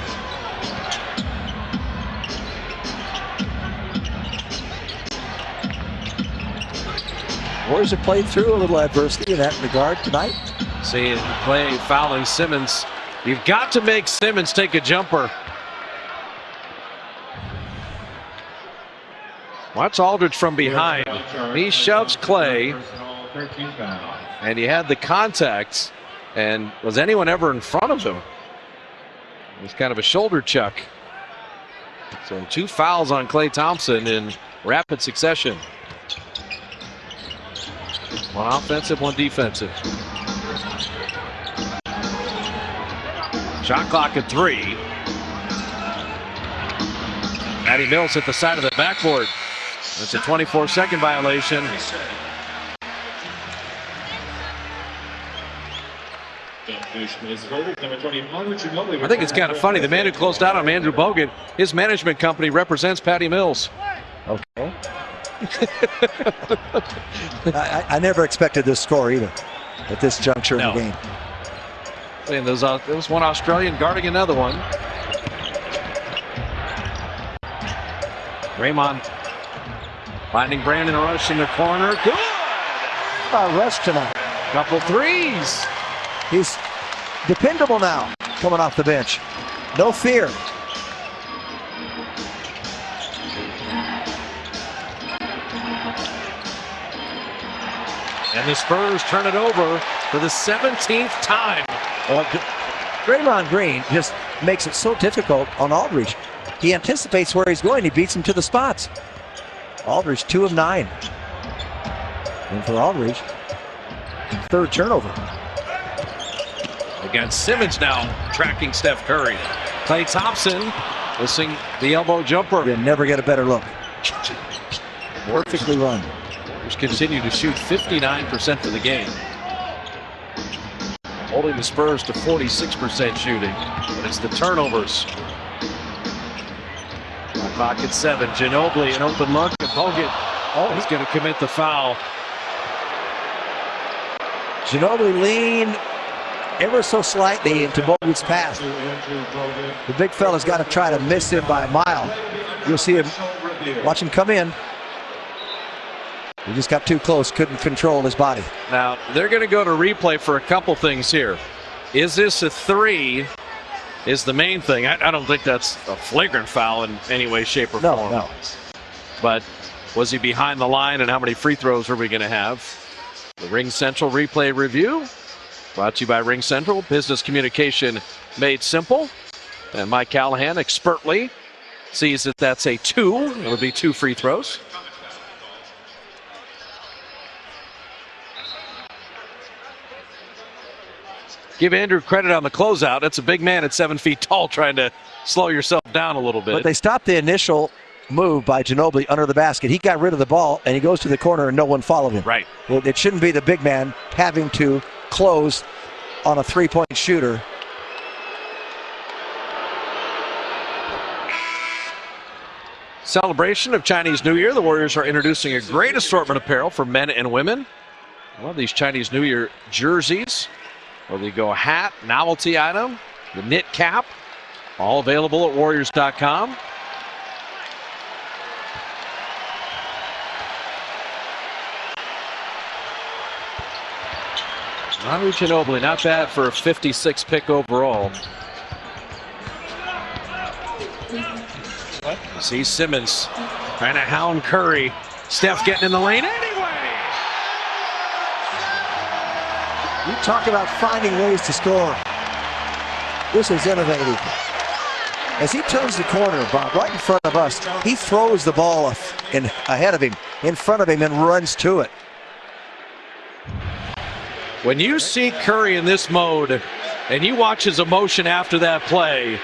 Warriors have played through a little adversity in that regard tonight. See Klay fouling Simmons You've got to make Simmons take a jumper. Watch Aldridge from behind. He shoves Clay. And he had the contact. And was anyone ever in front of him? It was kind of a shoulder chuck. So 2 fouls on Klay Thompson in rapid succession. 1 offensive, 1 defensive. Shot clock at 3. Patty Mills hit the side of the backboard. That's a 24-second violation. I think it's kind of funny. The man who closed out on Andrew Bogut, his management company represents Patty Mills. Okay. I never expected this score either at this juncture in the game. And there was one Australian guarding another one. Draymond finding Brandon Rush in the corner. Good! Rush tonight. Couple threes. He's dependable now, coming off the bench. No fear. And the Spurs turn it over for the 17th time. Draymond Green just makes it so difficult on Aldridge. He anticipates where he's going. He beats him to the spots. Aldridge 2 of 9. And for Aldridge, 3rd turnover. Against Simmons now tracking Steph Curry. Klay Thompson missing the elbow jumper. You never get a better look. Perfectly run. Warriors continue to shoot 59% for the game. Holding the Spurs to 46% shooting. But it's the turnovers. Clock at 7. Ginobili, an open look. And Bogut, he's going to commit the foul. Ginobili leaned ever so slightly into Bogut's pass. The big fella's got to try to miss him by a mile. You'll see him, watch him come in. He just got too close, couldn't control his body. Now, they're going to go to replay for a couple things here. Is this a 3? Is the main thing. I don't think that's a flagrant foul in any way, shape, or form. No. But was he behind the line, and how many free throws are we going to have? The Ring Central replay review, brought to you by Ring Central. Business communication made simple. And Mike Callahan expertly sees that that's a 2. It would be 2 free throws. Give Andrew credit on the closeout. That's a big man at 7 feet tall trying to slow yourself down a little bit. But they stopped the initial move by Ginobili under the basket. He got rid of the ball, and he goes to the corner, and no one followed him. Right. Well, it shouldn't be the big man having to close on a 3-point shooter. Celebration of Chinese New Year. The Warriors are introducing a great assortment of apparel for men and women. I love these Chinese New Year jerseys. Whether you go hat, novelty item, the knit cap, all available at Warriors.com. Manu Ginobili, not bad for a 56 pick overall. See Simmons trying to hound Curry. Steph getting in the lane anyway. You talk about finding ways to score. This is innovative. As he turns the corner, Bob, right in front of us, he throws the ball ahead of him, in front of him, and runs to it. When you see Curry in this mode, and you watch his emotion after that play,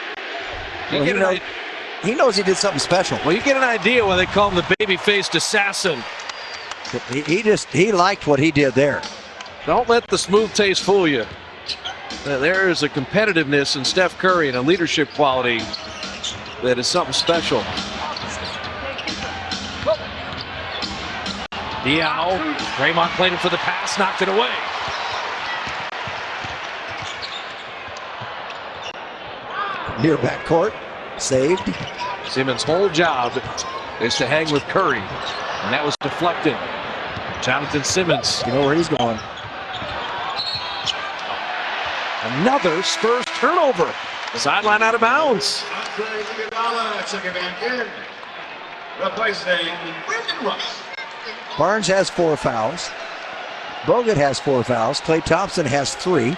he knows he did something special. Well, you get an idea why they call him the baby-faced assassin. He liked what he did there. Don't let the smooth taste fool you. There is a competitiveness in Steph Curry and a leadership quality that is something special. Diallo, Draymond played it for the pass, knocked it away. Near backcourt, saved. Simmons' whole job is to hang with Curry, and that was deflected. Jonathan Simmons. You know where he's going. Another Spurs turnover. Sideline out of bounds. Checking back in. Replacing Brandon Rush. Barnes has 4 fouls. Bogut has 4 fouls. Klay Thompson has 3.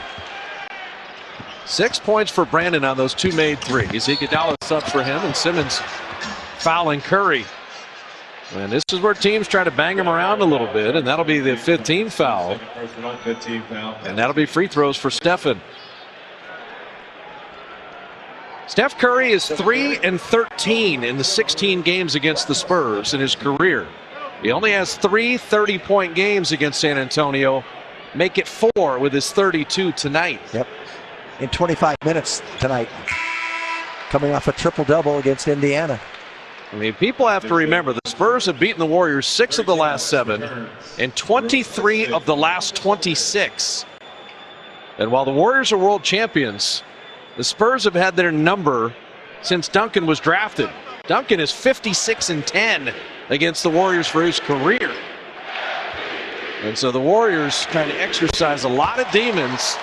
6 points for Brandon on those 2 made threes. Iguodala subs for him, and Simmons fouling Curry. And this is where teams try to bang him around a little bit, and that'll be the 15th foul. And that'll be free throws for Stephen. Steph Curry is 3-13 in the 16 games against the Spurs in his career. He only has 3 30-point games against San Antonio. Make it 4 with his 32 tonight. Yep. In 25 minutes tonight. Coming off a triple-double against Indiana. I mean, people have to remember the Spurs have beaten the Warriors 6 of the last 7 and 23 of the last 26. And while the Warriors are world champions, the Spurs have had their number since Duncan was drafted. Duncan is 56-10 against the Warriors for his career. And so the Warriors trying to exercise a lot of demons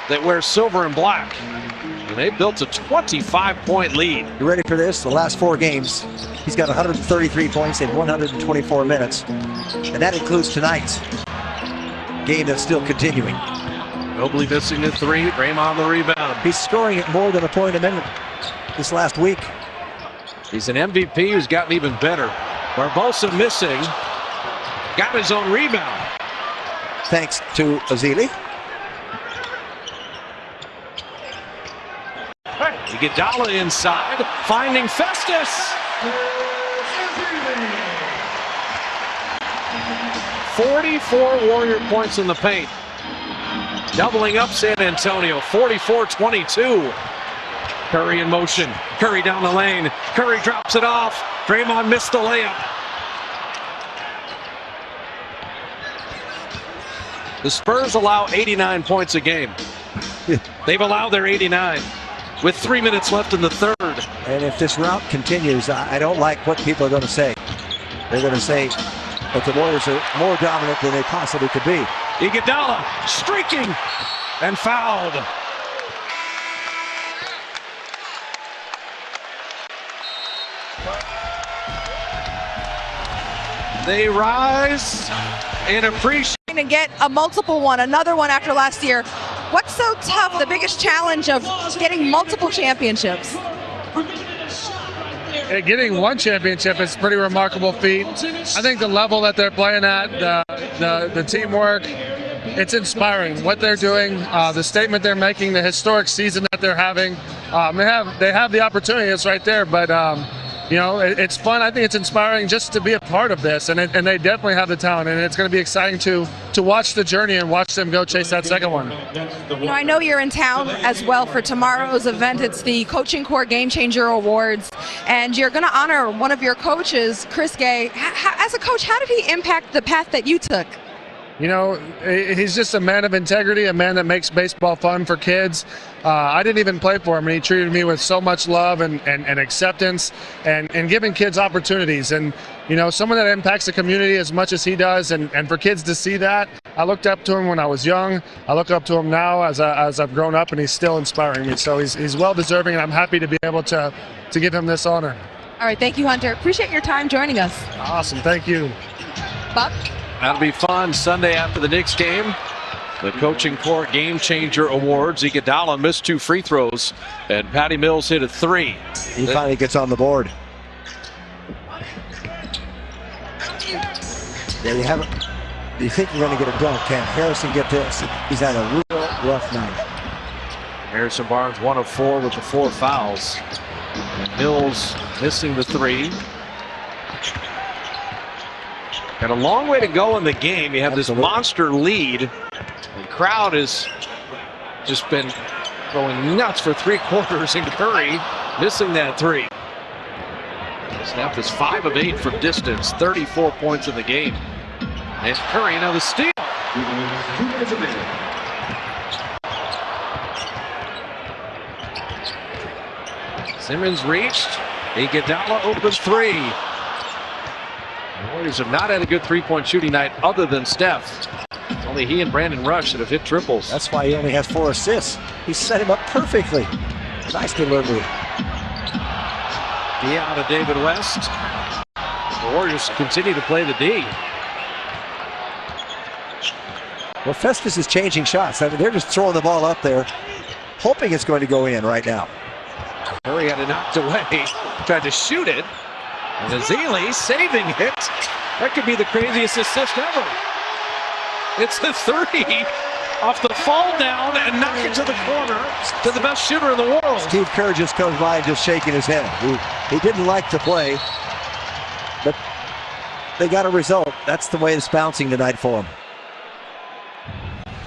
that wear silver and black. And they built a 25-point lead. You ready for this? The last 4 games, he's got 133 points in 124 minutes. And that includes tonight's game that's still continuing. Mobley missing the 3, Draymond the rebound. He's scoring at more than a point a minute this last week. He's an MVP who's gotten even better. Barbosa missing, got his own rebound. Thanks to Azili. Iguodala inside, finding Festus. 44 Warrior points in the paint. Doubling up San Antonio, 44-22. Curry in motion. Curry down the lane. Curry drops it off. Draymond missed the layup. The Spurs allow 89 points a game. They've allowed their 89 with 3 minutes left in the third. And if this route continues, I don't like what people are going to say. They're going to say that the Warriors are more dominant than they possibly could be. Iguodala streaking and fouled. They rise and appreciate. To get a multiple one, another one after last year. What's so tough, the biggest challenge of getting multiple championships? Getting one championship is a pretty remarkable feat. I think the level that they're playing at, the teamwork, it's inspiring. What they're doing, the statement they're making, the historic season that they're having. They have the opportunity, it's right there, but it's fun. I think it's inspiring just to be a part of this, and they definitely have the talent, and it's going to be exciting to watch the journey and watch them go chase that second one. I know you're in town as well for tomorrow's event. It's the Coaching Corps Game Changer Awards, and you're going to honor one of your coaches, Chris Gay. As a coach, how did he impact the path that you took? He's just a man of integrity, a man that makes baseball fun for kids. I didn't even play for him, and he treated me with so much love and acceptance and giving kids opportunities. And, someone that impacts the community as much as he does, and for kids to see that, I looked up to him when I was young. I look up to him now as I've grown up, and he's still inspiring me. So he's well-deserving, and I'm happy to be able to give him this honor. All right, thank you, Hunter. Appreciate your time joining us. Awesome, thank you. Buck? That'll be fun Sunday after the Knicks game. The Coaching Corps Game Changer Awards. Iguodala missed 2 free throws, and Patty Mills hit a 3. He finally gets on the board. There you have it. You think you're going to get a dunk? Can Harrison get this? He's had a real rough night. Harrison Barnes 1 of 4 with the 4 fouls. And Mills missing the 3. Got a long way to go in the game. You have this monster lead. The crowd has just been going nuts for 3 quarters, and Curry missing that 3. Steph is 5 of 8 from distance, 34 points in the game. And Curry now the steal. Simmons reached. Iguodala open 3. The Warriors have not had a good 3-point shooting night other than Steph. It's only Only he and Brandon Rush that have hit triples. That's why he only has 4 assists. He set him up perfectly. Nice delivery. D out of David West. The Warriors continue to play the D. Well, Festus is changing shots. I mean, they're just throwing the ball up there, hoping it's going to go in right now. Curry had it knocked away. Tried to shoot it. And Ezeli saving it. That could be the craziest assist ever. It's the 3 off the fall down and knock it to the corner to the best shooter in the world. Steve Kerr just comes by and just shaking his head. He didn't like the play, but they got a result. That's the way it's bouncing tonight for him.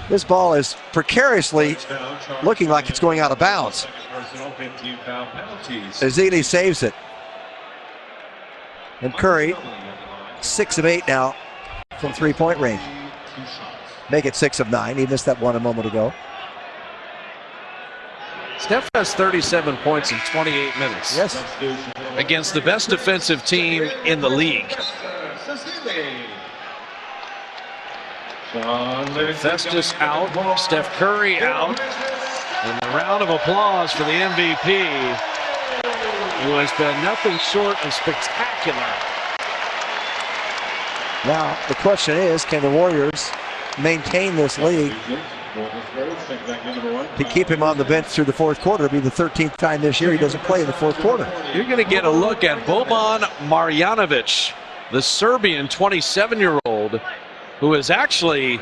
This ball is precariously looking like it's going out of bounds. Ezeli saves it. And Curry, 6 of 8 now from 3-point range. Make it 6 of 9. He missed that one a moment ago. Steph has 37 points in 28 minutes. Yes. Against the best defensive team in the league. Festus out, Steph Curry out, and a round of applause for the MVP, who has been nothing short of spectacular. Now, the question is, can the Warriors maintain this lead to keep him on the bench through the fourth quarter? It'll be the 13th time this year he doesn't play in the fourth quarter. You're going to get a look at Boban Marjanovic, the Serbian 27-year-old, who is actually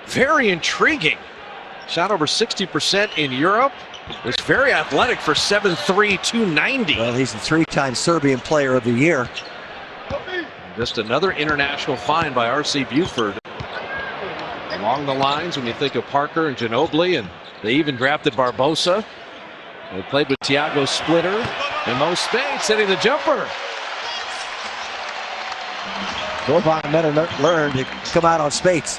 very intriguing. Shot over 60% in Europe. Was very athletic for 7'3", 290. Well, he's the 3-time Serbian Player of the Year. Just another international find by R.C. Buford. Along the lines, when you think of Parker and Ginobili, and they even drafted Barbosa. They played with Thiago Splitter and Mo Spades hitting the jumper. Boban better learn to come out on Spates.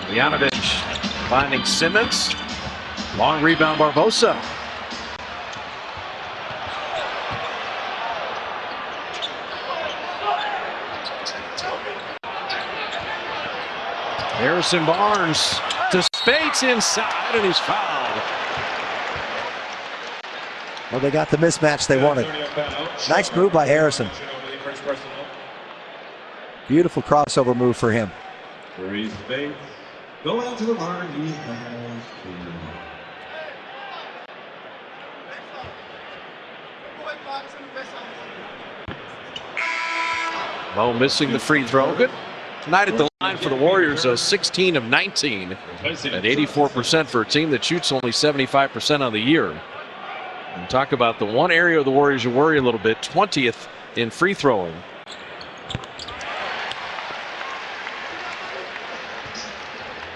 Marjanovic finding Simmons. Long rebound, Barbosa. Harrison Barnes to Spates inside, and he's fouled. Well, they got the mismatch they wanted. Nice move by Harrison. Beautiful crossover move for him. Go out to the line. He has 2. Mo missing the free throw. Good night at the line for the Warriors, 16 of 19 at 84% for a team that shoots only 75% on the year. And talk about the one area of the Warriors you worry a little bit, 20th in free throwing.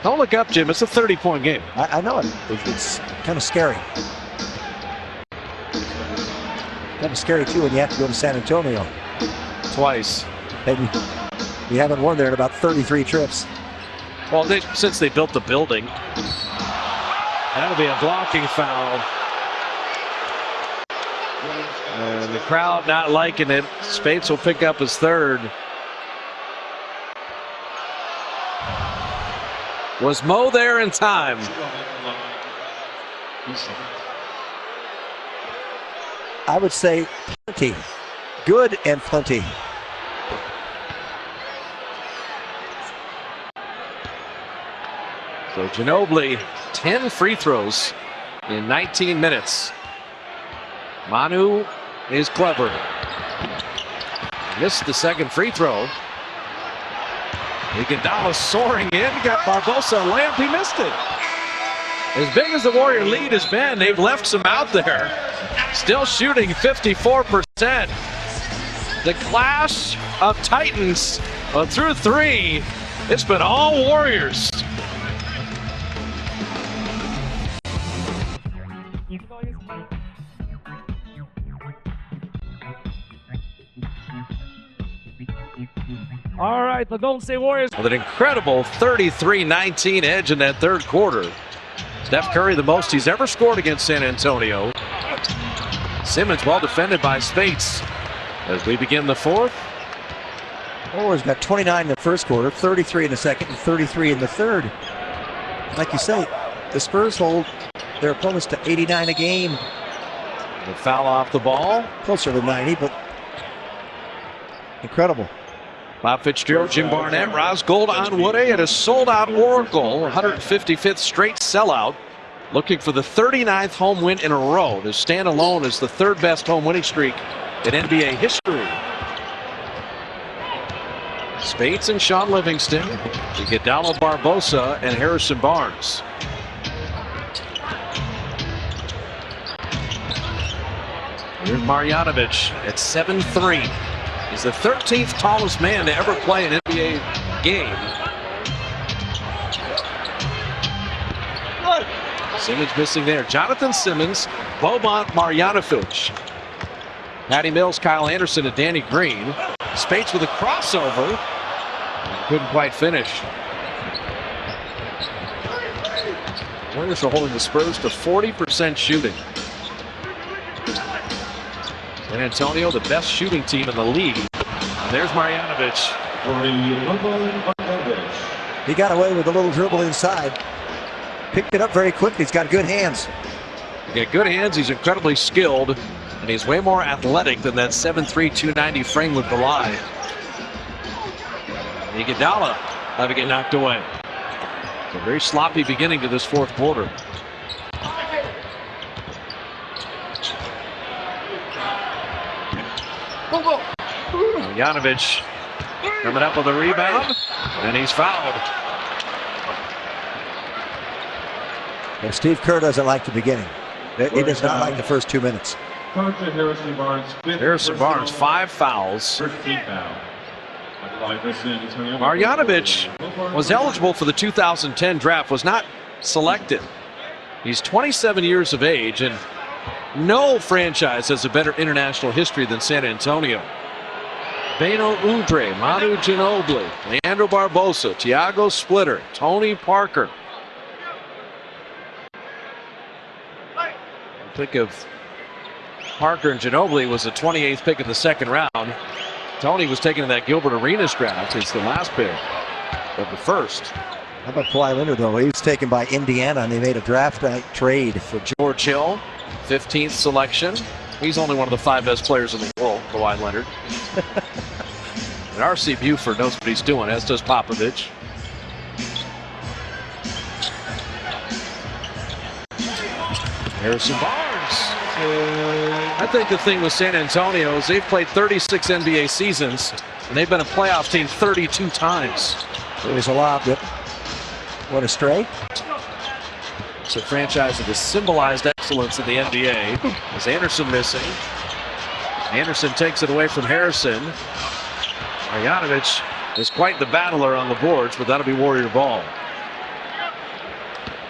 Don't look up, Jim. It's a 30-point game. I know it. It's kind of scary. Kind of scary, too, when you have to go to San Antonio. Twice. Maybe we haven't won there in about 33 trips. Well, since they built the building. That'll be a blocking foul. And the crowd not liking it. Spates will pick up his third. Was Mo there in time? I would say plenty. Good and plenty. So Ginobili, 10 free throws in 19 minutes. Manu is clever. Missed the second free throw. Iguodala soaring in, got Barbosa a layup, he missed it. As big as the Warrior lead has been, they've left some out there. Still shooting 54%. The clash of Titans through 3. It's been all Warriors. All right, the Golden State Warriors With an incredible 33-19 edge in that third quarter. Steph Curry, the most he's ever scored against San Antonio. Simmons well defended by Spates. As we begin the fourth, Warriors got 29 in the first quarter, 33 in the second, and 33 in the third. Like you say, the Spurs hold their opponents to 89 a game. The foul off the ball. Closer to 90, but incredible. Bob Fitzgerald, Jim Barnett, Roz Gold on Woody at a sold-out Oracle, 155th straight sellout. Looking for the 39th home win in a row to stand alone as the third best home winning streak in NBA history. Spates and Sean Livingston, Iguodala, Barbosa, and Harrison Barnes. Here's Marjanovic at 7'3". He's the 13th tallest man to ever play an NBA game. Simmons missing there. Jonathan Simmons, Boban Marjanovic. Patty Mills, Kyle Anderson, and Danny Green. Spates with a crossover. Couldn't quite finish. Warriors are holding the Spurs to 40% shooting. San Antonio, the best shooting team in the league. There's Marjanovic. He got away with a little dribble inside. Picked it up very quick. He's got good hands. He's got good hands. He's incredibly skilled. And he's way more athletic than that 7'3", 290 frame would belie. Iguodala having it knocked away. It's a very sloppy beginning to this fourth quarter. Marjanovic coming up with a rebound, and he's fouled. And Steve Kerr doesn't like the beginning. He does not like the first 2 minutes. Harrison Barnes, 5 fouls. Marjanovic was eligible for the 2010 draft, was not selected. He's 27 years of age, and no franchise has a better international history than San Antonio. Beno Udre, Manu Ginobili, Leandro Barbosa, Tiago Splitter, Tony Parker. Think of Parker and Ginobili was the 28th pick of the second round. Tony was taken in that Gilbert Arenas draft. It's the last pick of the first. How about Kawhi Leonard, though? He was taken by Indiana, and they made a draft night trade for George Hill, 15th selection. He's only one of the 5 best players in the world, Kawhi Leonard. And R.C. Buford knows what he's doing, as does Popovich. Harrison Barnes. I think the thing with San Antonio is they've played 36 NBA seasons, and they've been a playoff team 32 times. There's a lob that went astray. It's a franchise that has symbolized excellence in the NBA. Is Anderson missing? Anderson takes it away from Harrison. Marjanovic is quite the battler on the boards, but that'll be Warrior ball.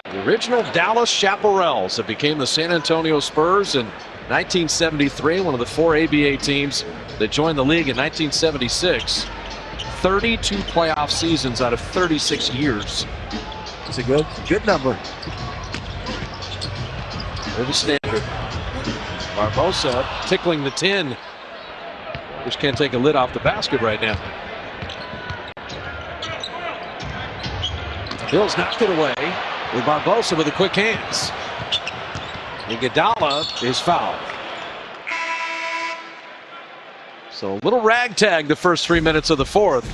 The original Dallas Chaparrals that became the San Antonio Spurs in 1973, one of the 4 ABA teams that joined the league in 1976. 32 playoff seasons out of 36 years. It's a good number. Very standard. Barbosa tickling the 10. Just can't take a lid off the basket right now. Bill's knocked it away with Barbosa with the quick hands. Iguodala is fouled. So a little ragtag the first 3 minutes of the fourth.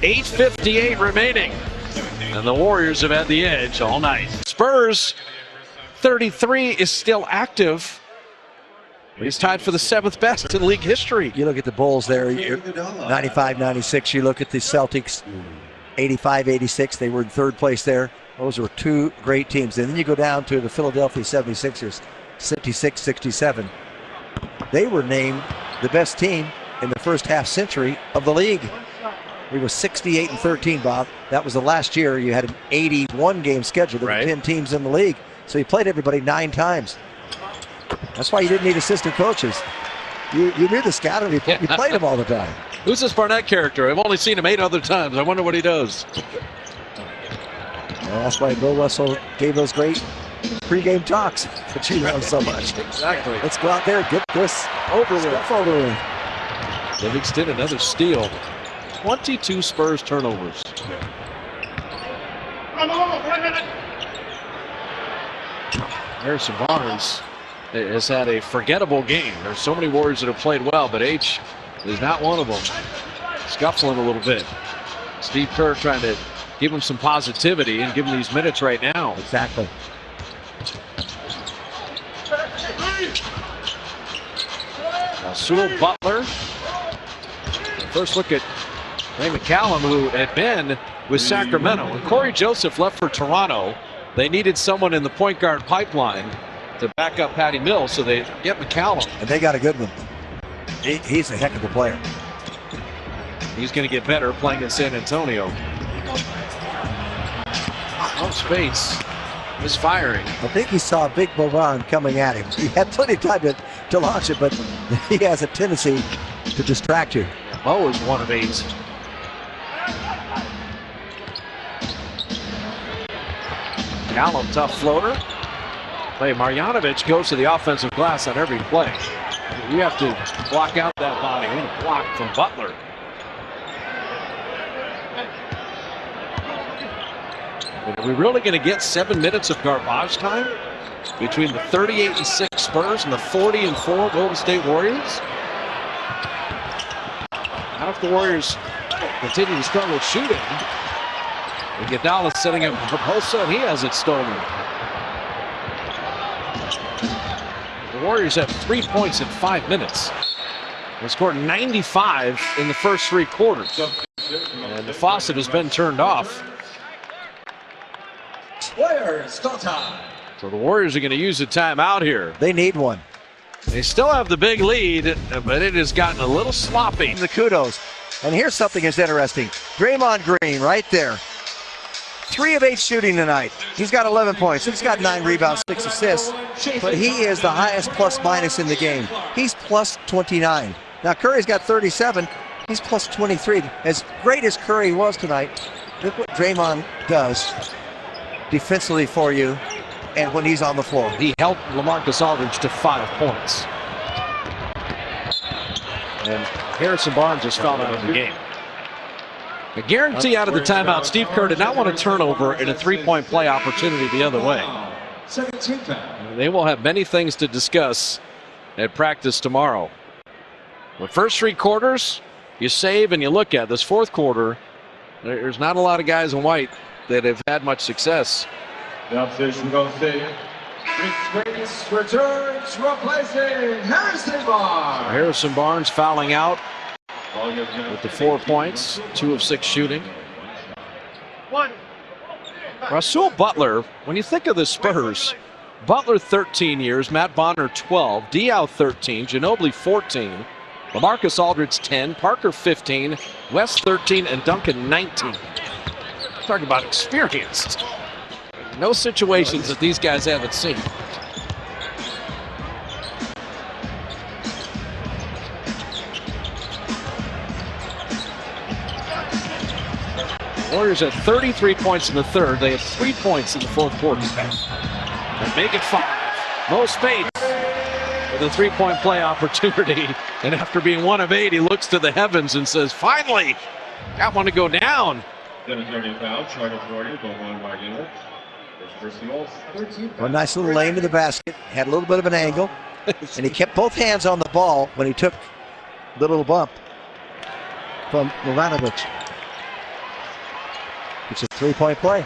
8:58 remaining. And the Warriors have had the edge all night. Spurs 33 is still active. He's tied for the 7th best in league history. You look at the Bulls there, 95-96. You look at the Celtics, 85-86. They were in 3rd place there. Those were 2 great teams. And then you go down to the Philadelphia 76ers, 56-67. They were named the best team in the first half century of the league. It was 68-13, Bob. That was the last year you had an 81 game schedule. There were 10 teams in the league. So you played everybody 9 times. That's why you didn't need assistant coaches. You knew the scatter. You played them all the time. Who's this Barnett character? I've only seen him 8 other times. I wonder what he does. Well, that's why Bill Russell gave those great pregame talks that you love so much. Exactly. Let's go out there and get this over with. Livingston, another steal. 22 Spurs turnovers. Harrison Barnes has had a forgettable game. There's so many Warriors that have played well, but H is not one of them. Scuffling a little bit. Steve Kerr trying to give him some positivity and give him these minutes right now. Exactly. Sewell Butler. First look at Ray McCallum, who had been with Sacramento. When Corey Joseph left for Toronto, they needed someone in the point guard pipeline to back up Patty Mills, so they get McCallum. And they got a good one. He's a heck of a player. He's going to get better playing in San Antonio. Oh, space. Misfiring. I think he saw Big Boban coming at him. He had plenty of time to launch it, but he has a tendency to distract you. Mo is 1 of 8. Callum, tough floater. Hey, Marjanovic goes to the offensive glass on every play. You have to block out that body. What a block from Butler. Are we really going to get 7 minutes of garbage time between the 38-6 Spurs and the 40-4 Golden State Warriors? Not if the Warriors continue to struggle shooting. Iguodala setting up Barbosa, and he has it stolen. The Warriors have 3 points in 5 minutes. They scored 95 in the first 3 quarters. And the faucet has been turned off. Warriors, go time. So the Warriors are going to use a timeout here. They need one. They still have the big lead, but it has gotten a little sloppy. The kudos. And here's something that's interesting. Draymond Green right there. 3 of 8 shooting tonight. He's got 11 points. He's got 9 rebounds, 6 assists. But he is the highest plus minus in the game. He's plus 29. Now Curry's got 37. He's plus 23. As great as Curry was tonight, look what Draymond does defensively for you and when he's on the floor. He helped LaMarcus Aldridge to 5 points. And Harrison Barnes just fouled out of the game. A guarantee out of the timeout. Steve Kerr did not want a turnover in a 3-point play opportunity the other way. They will have many things to discuss at practice tomorrow. The first 3 quarters, you save and you look at. This 4th quarter, there's not a lot of guys in white that have had much success. The opposition goes to Returns, replacing Harrison Barnes. Harrison Barnes fouling out with the 4 points, 2 of 6 shooting. Rasul Butler, when you think of the Spurs, Butler 13 years, Matt Bonner 12, Diaw 13, Ginobili 14, LaMarcus Aldridge 10, Parker 15, West 13, and Duncan 19. Talking about experience. No situations that these guys haven't seen. Warriors had 33 points in the 3rd. They had 3 points in the 4th quarter. And make it 5. Mo Spates with a 3-point play opportunity. And after being 1 of 8, he looks to the heavens and says, finally, got one to go down. A nice little lane to the basket. Had a little bit of an angle. And he kept both hands on the ball when he took the little bump from Milanovic. It's a 3-point play.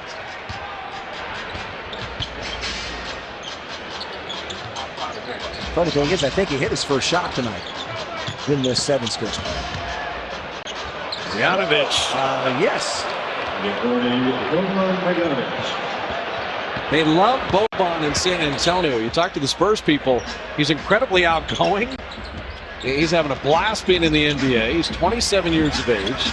Funny thing is, I think he hit his first shot tonight in this 7th stretch. Marjanovic. Yes. They love Boban in San Antonio. You talk to the Spurs people, he's incredibly outgoing. He's having a blast being in the NBA. He's 27 years of age.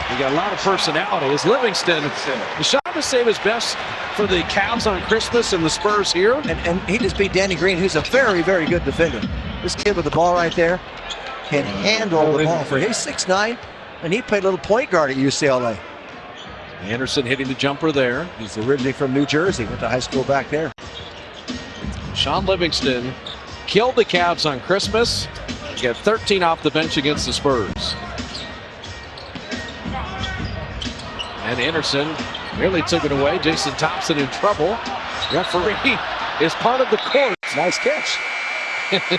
He got a lot of personality. As Livingston, the shot to save his best for the Cavs on Christmas and the Spurs here. And he just beat Danny Green, who's a very, very good defender. This kid with the ball right there can handle the ball. For his 6'9", and he played a little point guard at UCLA. Anderson hitting the jumper there. He's originally from New Jersey, went to high school back there. Sean Livingston killed the Cavs on Christmas. He got 13 off the bench against the Spurs. And Anderson nearly took it away. Jason Thompson in trouble. Referee is part of the court. Nice catch.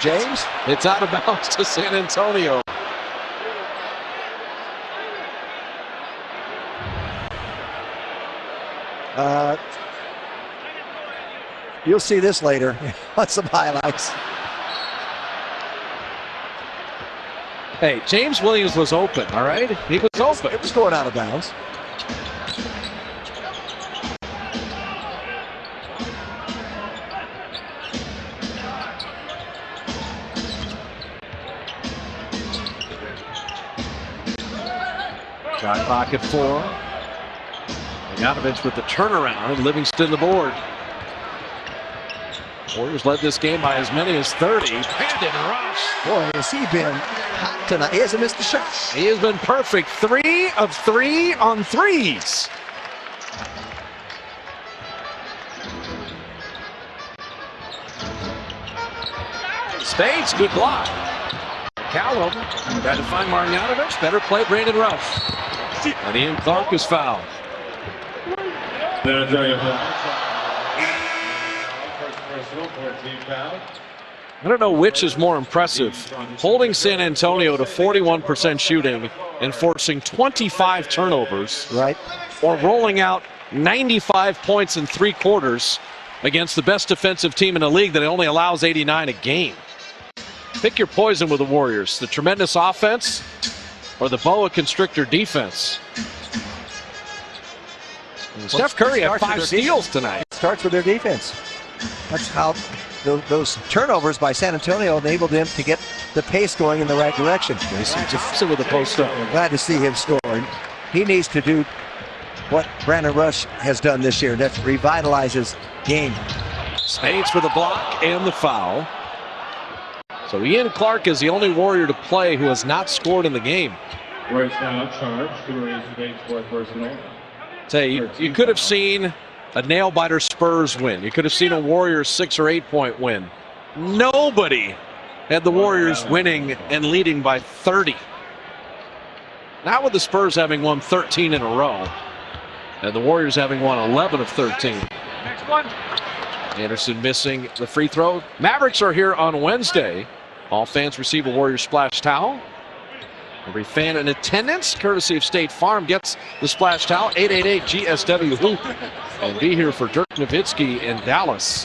James? It's out of bounds to San Antonio. You'll see this later on some highlights. Hey, James Williams was open, all right? He was open. It was going out of bounds. Shot clock at 4. Bogdanovich with the turnaround and Livingston the board. Warriors led this game by as many as 30. Brandon Rush. Boy, has he been hot tonight. He hasn't missed a shot. He has been perfect. 3 of 3 on threes. Spades, good block. Callum tried to find Marjanovic. Better play, Brandon Rush. And Ian Clark is fouled. I don't know which is more impressive, holding San Antonio to 41% shooting and forcing 25 turnovers, right, or rolling out 95 points in 3 quarters against the best defensive team in the league that only allows 89 a game. Pick your poison with the Warriors, the tremendous offense or the boa constrictor defense. And Steph Curry had 5 steals tonight. It starts with their defense. That's how those turnovers by San Antonio enabled them to get the pace going in the right direction. Thompson with the post up. I'm glad to see him scoring. He needs to do what Brandon Rush has done this year. That's revitalize his game. Spades for the block and the foul. So Ian Clark is the only Warrior to play who has not scored in the game. Right now, charge to raise Spades for personal. Say, you could have seen a nail-biter Spurs win. You could have seen a Warriors 6 or 8 point win. Nobody had the Warriors winning and leading by 30. Not with the Spurs having won 13 in a row, and the Warriors having won 11 of 13. Next one. Anderson missing the free throw. Mavericks are here on Wednesday. All fans receive a Warriors splash towel. Every fan in attendance, courtesy of State Farm, gets the splash towel. 888-GSW-HOOP. And be here for Dirk Nowitzki in Dallas.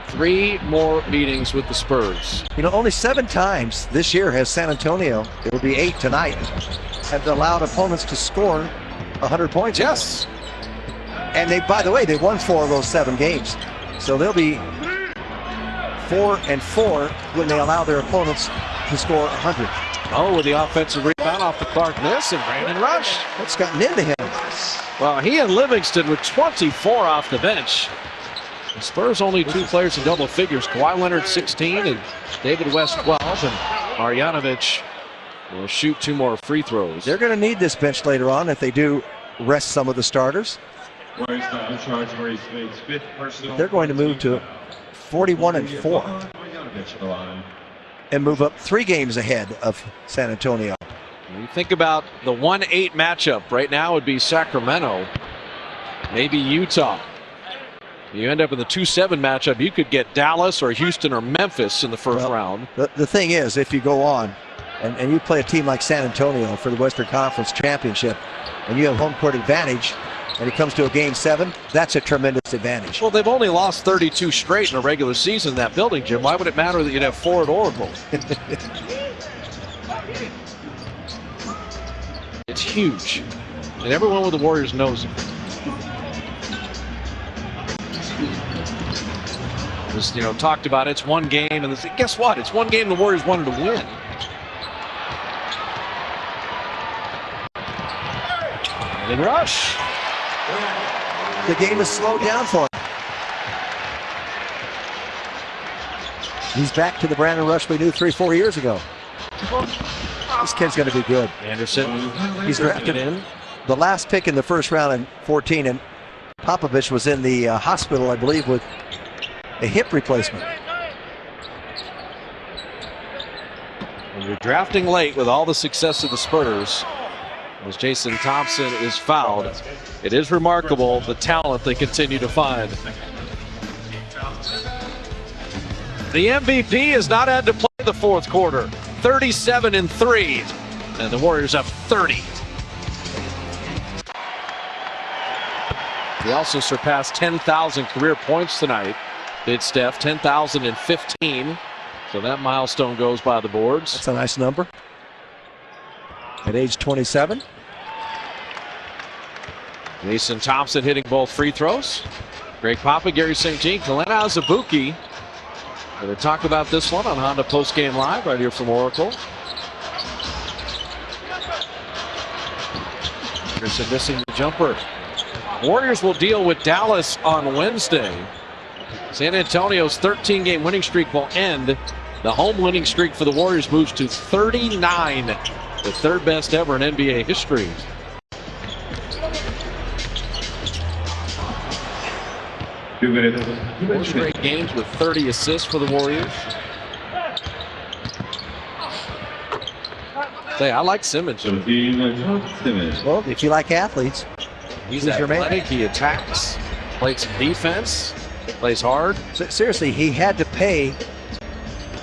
3 more meetings with the Spurs. You know, only 7 times this year has San Antonio, it will be 8 tonight, have allowed opponents to score 100 points. Yes. And they, by the way, they won 4 of those 7 games. So they'll be 4-4 when they allow their opponents to score 100. Oh, with the offensive rebound off the Clark miss, and Brandon Rush. What's gotten into him? Well, he and Livingston with 24 off the bench. The Spurs only 2 players in double figures. Kawhi Leonard 16 and David West 12. And Marjanovic will shoot 2 more free throws. They're going to need this bench later on if they do rest some of the starters. They're going to move to 41-4 and move up 3 games ahead of San Antonio. When you think about the 1-8 matchup, right now would be Sacramento, maybe Utah. You end up in the 2-7 matchup, you could get Dallas or Houston or Memphis in the first round. The thing is, if you go on and you play a team like San Antonio for the Western Conference Championship and you have home court advantage and it comes to a game 7, that's a tremendous advantage. Well, they've only lost 32 straight in a regular season in that building, Jim. Why would it matter that you'd have 4 at Oracle? It's huge, and everyone with the Warriors knows it. Just, talked about it. It's 1 game, and guess what? It's 1 game the Warriors wanted to win. And Rush. The game has slowed down for him. He's back to the Brandon Rush we knew 3-4 years ago. This kid's going to be good. Anderson, he's drafted in. The last pick in the first round in 14, and Popovich was in the hospital, I believe, with a hip replacement. When you're drafting late with all the success of the Spurs, as Jason Thompson is fouled. It is remarkable the talent they continue to find. The MVP has not had to play the fourth quarter. 37-3, and the Warriors up 30. He also surpassed 10,000 career points tonight, did Steph, 10,015. So that milestone goes by the boards. That's a nice number. At age 27. Jason Thompson hitting both free throws. Greg Papa, Gary St. Jean, Kalena Azubuike. Going to talk about this one on Honda Post Game Live right here from Oracle. Anderson missing the jumper. Warriors will deal with Dallas on Wednesday. San Antonio's 13-game winning streak will end. The home winning streak for the Warriors moves to 39, the third best ever in NBA history. Four straight games with 30 assists for the Warriors. Say, I like Simmons. Well, if you like athletes, he's athletic, he attacks, plays some defense, plays hard. Seriously, he had to pay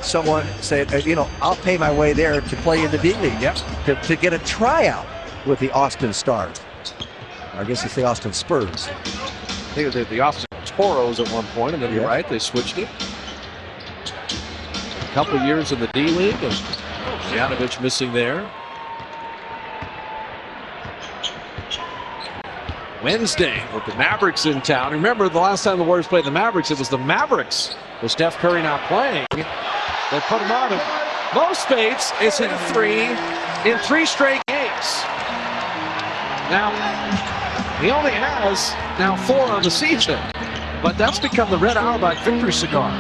someone, say, you know, I'll pay my way there to play in the D League. Yep. To get a tryout with the Austin Stars. I guess it's the Austin Spurs. I think it was the Austin Toros at one point, and then you're right, they switched it. A couple years in the D League, and Janovich missing there. Wednesday with the Mavericks in town. Remember the last time the Warriors played the Mavericks, it was the Mavericks with Steph Curry not playing. They put him on. Mo Spades is hit a three in 3 straight games. Now, he only has now 4 on the season, but that's become the Red Auerbach victory cigar.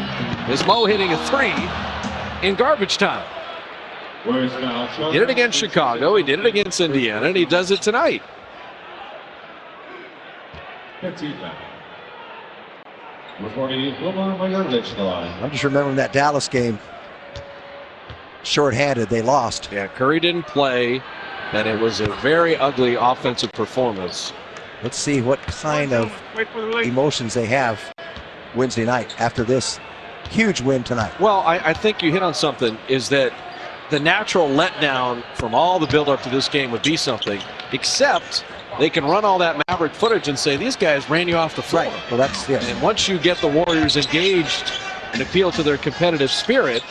Is Mo hitting a 3 in garbage time? He did it against Chicago, he did it against Indiana, and he does it tonight. I'm just remembering that Dallas game. Short-handed, they lost. Yeah, Curry didn't play, and it was a very ugly offensive performance. Let's see what kind of emotions they have Wednesday night after this huge win tonight. Well, I think you hit on something, is that the natural letdown from all the build-up to this game would be something, except they can run all that Maverick footage and say, these guys ran you off the floor. Right. Well, that's, yes. And once you get the Warriors engaged and appeal to their competitive spirit,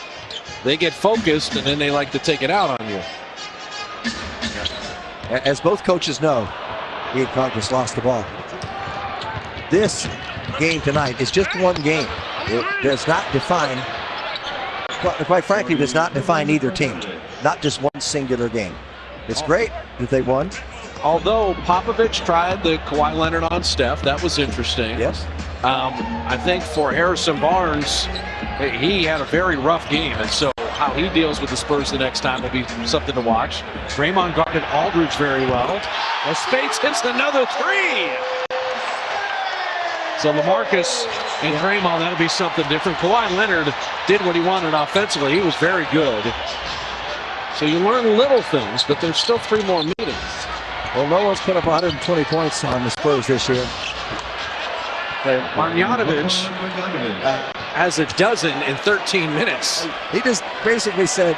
they get focused, and then they like to take it out on you. As both coaches know, Ian Clark just lost the ball. This game tonight is just one game. It does not define, quite frankly, does not define either team. Not just one singular game. It's great that they won. Although Popovich tried the Kawhi Leonard on Steph, that was interesting. Yes. I think for Harrison Barnes, he had a very rough game, and so how he deals with the Spurs the next time will be something to watch. Draymond guarded Aldridge very well. As Spades hits another 3. So LaMarcus and Draymond, that'll be something different. Kawhi Leonard did what he wanted offensively. He was very good. So you learn little things, but there's still 3 more meetings. Well, no one's put up 120 points on the Spurs this year. Marjanovic has a dozen in 13 minutes. He just basically said,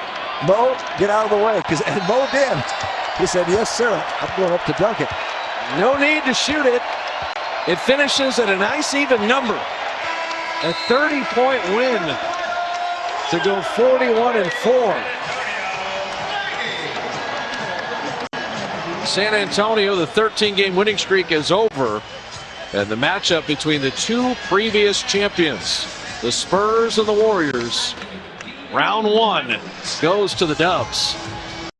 Mo, get out of the way. And Mo did. He said, yes, sir. I'm going up to dunk it. No need to shoot it. It finishes at a nice even number. A 30-point win to go 41-4. San Antonio, the 13-game winning streak is over. And the matchup between the 2 previous champions, the Spurs and the Warriors, round 1 goes to the Dubs.